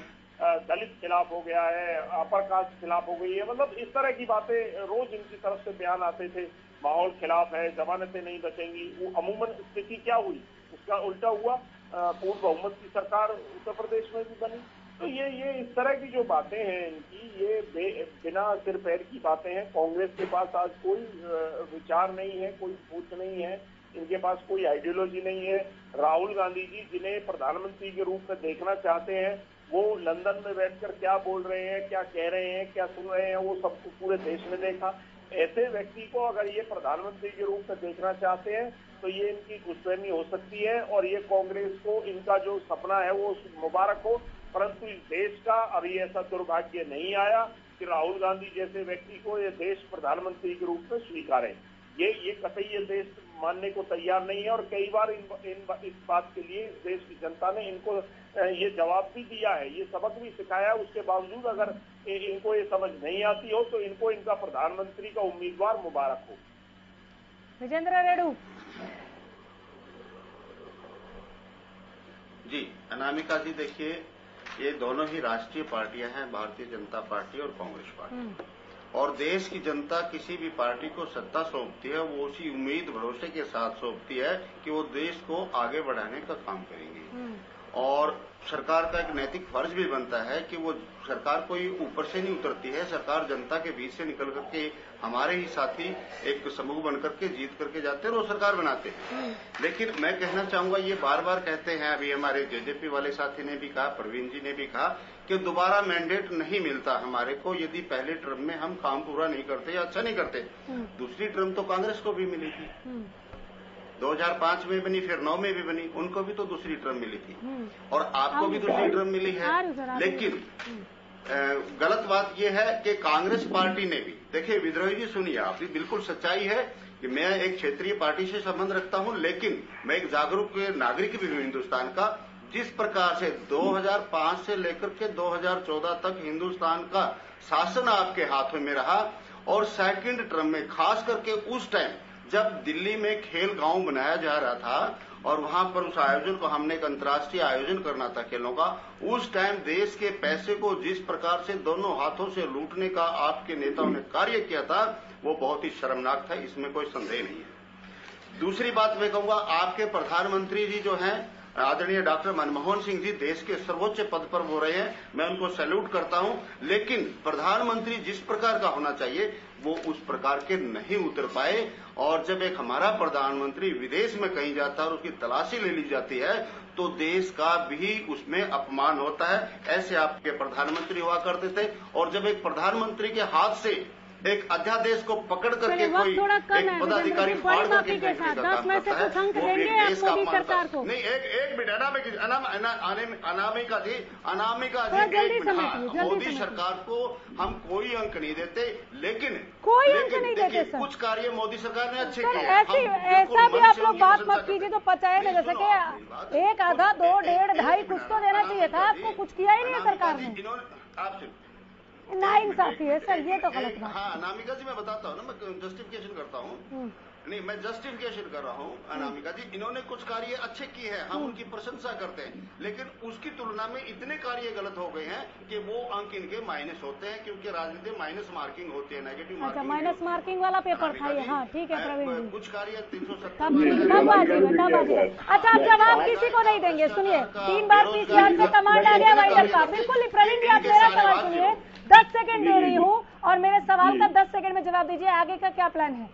दलित खिलाफ हो गया है, अपर कास्ट खिलाफ हो गई है। मतलब इस तरह की बातें रोज इनकी तरफ से बयान आते थे, माहौल खिलाफ है, जमानतें नहीं बचेंगी। वो अमूमन स्थिति क्या हुई, उसका उल्टा हुआ, पूर्ण बहुमत की सरकार उत्तर प्रदेश में भी बनी। तो ये इस तरह की जो बातें हैं इनकी, ये बिना सिर पैर की बातें हैं। कांग्रेस के पास आज कोई विचार नहीं है, कोई सोच नहीं है, इनके पास कोई आइडियोलॉजी नहीं है। राहुल गांधी जी, जिन्हें प्रधानमंत्री के रूप में देखना चाहते हैं, वो लंदन में बैठकर क्या बोल रहे हैं, क्या कह रहे हैं, क्या सुन रहे हैं, वो सबको पूरे देश में देखा। ऐसे व्यक्ति को अगर ये प्रधानमंत्री के रूप में देखना चाहते हैं तो ये इनकी घुसपैठी हो सकती है और ये कांग्रेस को इनका जो सपना है वो मुबारक हो। परंतु इस देश का अभी ऐसा दुर्भाग्य नहीं आया कि राहुल गांधी जैसे व्यक्ति को ये देश प्रधानमंत्री के रूप में स्वीकारे। ये कतई ये देश मानने को तैयार नहीं है और कई बार इस बात के लिए देश की जनता ने इनको ये जवाब भी दिया है, ये सबक भी सिखाया है। उसके बावजूद अगर इनको ये समझ नहीं आती हो तो इनको इनका प्रधानमंत्री का उम्मीदवार मुबारक हो। विजेंद्र रेड्डू जी, अनामिका जी, देखिए ये दोनों ही राष्ट्रीय पार्टियां हैं, भारतीय जनता पार्टी और कांग्रेस पार्टी। और देश की जनता किसी भी पार्टी को सत्ता सौंपती है, वो उसी उम्मीद भरोसे के साथ सौंपती है कि वो देश को आगे बढ़ाने का काम करेंगे। और सरकार का एक नैतिक फर्ज भी बनता है कि वो सरकार कोई ऊपर से नहीं उतरती है, सरकार जनता के बीच से निकल करके हमारे ही साथी एक समूह बन करके जीत करके जाते हैं और वो सरकार बनाते हैं। लेकिन मैं कहना चाहूंगा, ये बार बार कहते हैं, अभी हमारे जेजेपी वाले साथी ने भी कहा, प्रवीण जी ने भी कहा कि दोबारा मैंडेट नहीं मिलता हमारे को यदि पहले टर्म में हम काम पूरा नहीं करते या अच्छा नहीं करते। दूसरी टर्म तो कांग्रेस को भी मिली थी, 2005 में बनी, फिर 9 में भी बनी, उनको भी तो दूसरी टर्म मिली थी और आपको भी दूसरी टर्म मिली है। लेकिन गलत बात यह है कि कांग्रेस पार्टी ने भी, देखिए विद्रोही जी सुनिए, आप भी बिल्कुल सच्चाई है कि मैं एक क्षेत्रीय पार्टी से संबंध रखता हूं, लेकिन मैं एक जागरूक नागरिक भी हूं हिंदुस्तान का। जिस प्रकार से 2005 से लेकर के 2014 तक हिंदुस्तान का शासन आपके हाथों में रहा और सेकंड टर्म में खास करके उस टाइम जब दिल्ली में खेल गांव बनाया जा रहा था और वहां पर उस आयोजन को हमने एक अंतर्राष्ट्रीय आयोजन करना था खेलों का, उस टाइम देश के पैसे को जिस प्रकार से दोनों हाथों से लूटने का आपके नेताओं ने कार्य किया था वो बहुत ही शर्मनाक था, इसमें कोई संदेह नहीं है। दूसरी बात मैं कहूंगा, आपके प्रधानमंत्री जी जो हैं आदरणीय डॉक्टर मनमोहन सिंह जी देश के सर्वोच्च पद पर हो रहे हैं, मैं उनको सैल्यूट करता हूं, लेकिन प्रधानमंत्री जिस प्रकार का होना चाहिए वो उस प्रकार के नहीं उतर पाए। और जब एक हमारा प्रधानमंत्री विदेश में कहीं जाता है और उसकी तलाशी ले ली जाती है तो देश का भी उसमें अपमान होता है। ऐसे आपके प्रधानमंत्री हुआ करते थे और जब एक प्रधानमंत्री के हाथ से एक अध्यादेश को पकड़ करके कोई एक पदाधिकारी फाड़ करके फेंकने का काम करता है, वो भी देश का अपमान को। नहीं, एक मिनट, अनामिका जी एक मिनट, मोदी सरकार को हम कोई अंक नहीं देते, लेकिन कुछ कार्य मोदी सरकार ने अच्छे किए। ऐसा भी आप लोग बात मत कीजिए तो पता है ना, जैसे कि 1 आधा 2 1.5 2.5 कुछ तो देना चाहिए था, आपको कुछ किया ही नहीं है सरकार ने। आपसे नाइंसाफी है सर, ये तो गलत बात। हाँ अनामिका जी, मैं बताता हूँ ना, मैं जस्टिफिकेशन करता हूँ। नहीं, मैं जस्टिफिकेशन कर रहा हूँ अनामिका जी, इन्होंने कुछ कार्य अच्छे किए हैं, हम उनकी प्रशंसा करते हैं, लेकिन उसकी तुलना में इतने कार्य गलत हो गए हैं कि वो अंक इनके माइनस होते हैं, क्योंकि राजनीति में माइनस मार्किंग होती है, नेगेटिव मार्किंग। अच्छा, माइनस मार्किंग वाला पेपर था ये। हाँ ठीक है प्रवीण जी, कुछ कार्य 370 तब बाजिए। अच्छा, आप जवाब किसी को नहीं देंगे, सुनिए, 3 बार पीसीआर से कमांड आ गया वाइडर का। बिल्कुल प्रवीण जी, आप मेरा सवाल सुनिए, 10 सेकंड दे रही हूँ और मेरे सवाल का 10 सेकंड में जवाब दीजिए, आगे का क्या प्लान है?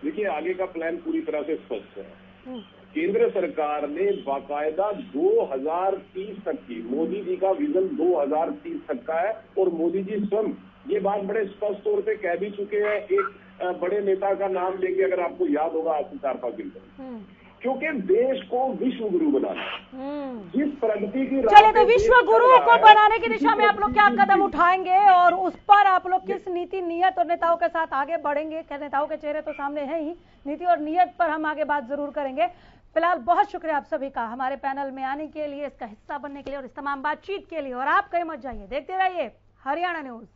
देखिए, आगे का प्लान पूरी तरह से स्पष्ट है। केंद्र सरकार ने बाकायदा 2030 तक की, मोदी जी का विजन 2030 तक का है और मोदी जी स्वयं ये बात बड़े स्पष्ट तौर पे कह भी चुके हैं। एक बड़े नेता का नाम लेके, अगर आपको याद होगा, आशीष पाटिल, क्योंकि देश को विश्व गुरु बनाना, जिस प्रगति की चलिए, तो विश्व गुरु को बनाने की दिशा में आप लोग क्या कदम उठाएंगे और उस पर आप लोग किस नीति नियत और नेताओं के साथ आगे बढ़ेंगे? नेताओं के चेहरे तो सामने है ही, नीति और नियत पर हम आगे बात जरूर करेंगे। फिलहाल बहुत शुक्रिया आप सभी का हमारे पैनल में आने के लिए, इसका हिस्सा बनने के लिए और इस तमाम बातचीत के लिए। और आप कहीं मत जाइए, देखते रहिए हरियाणा न्यूज।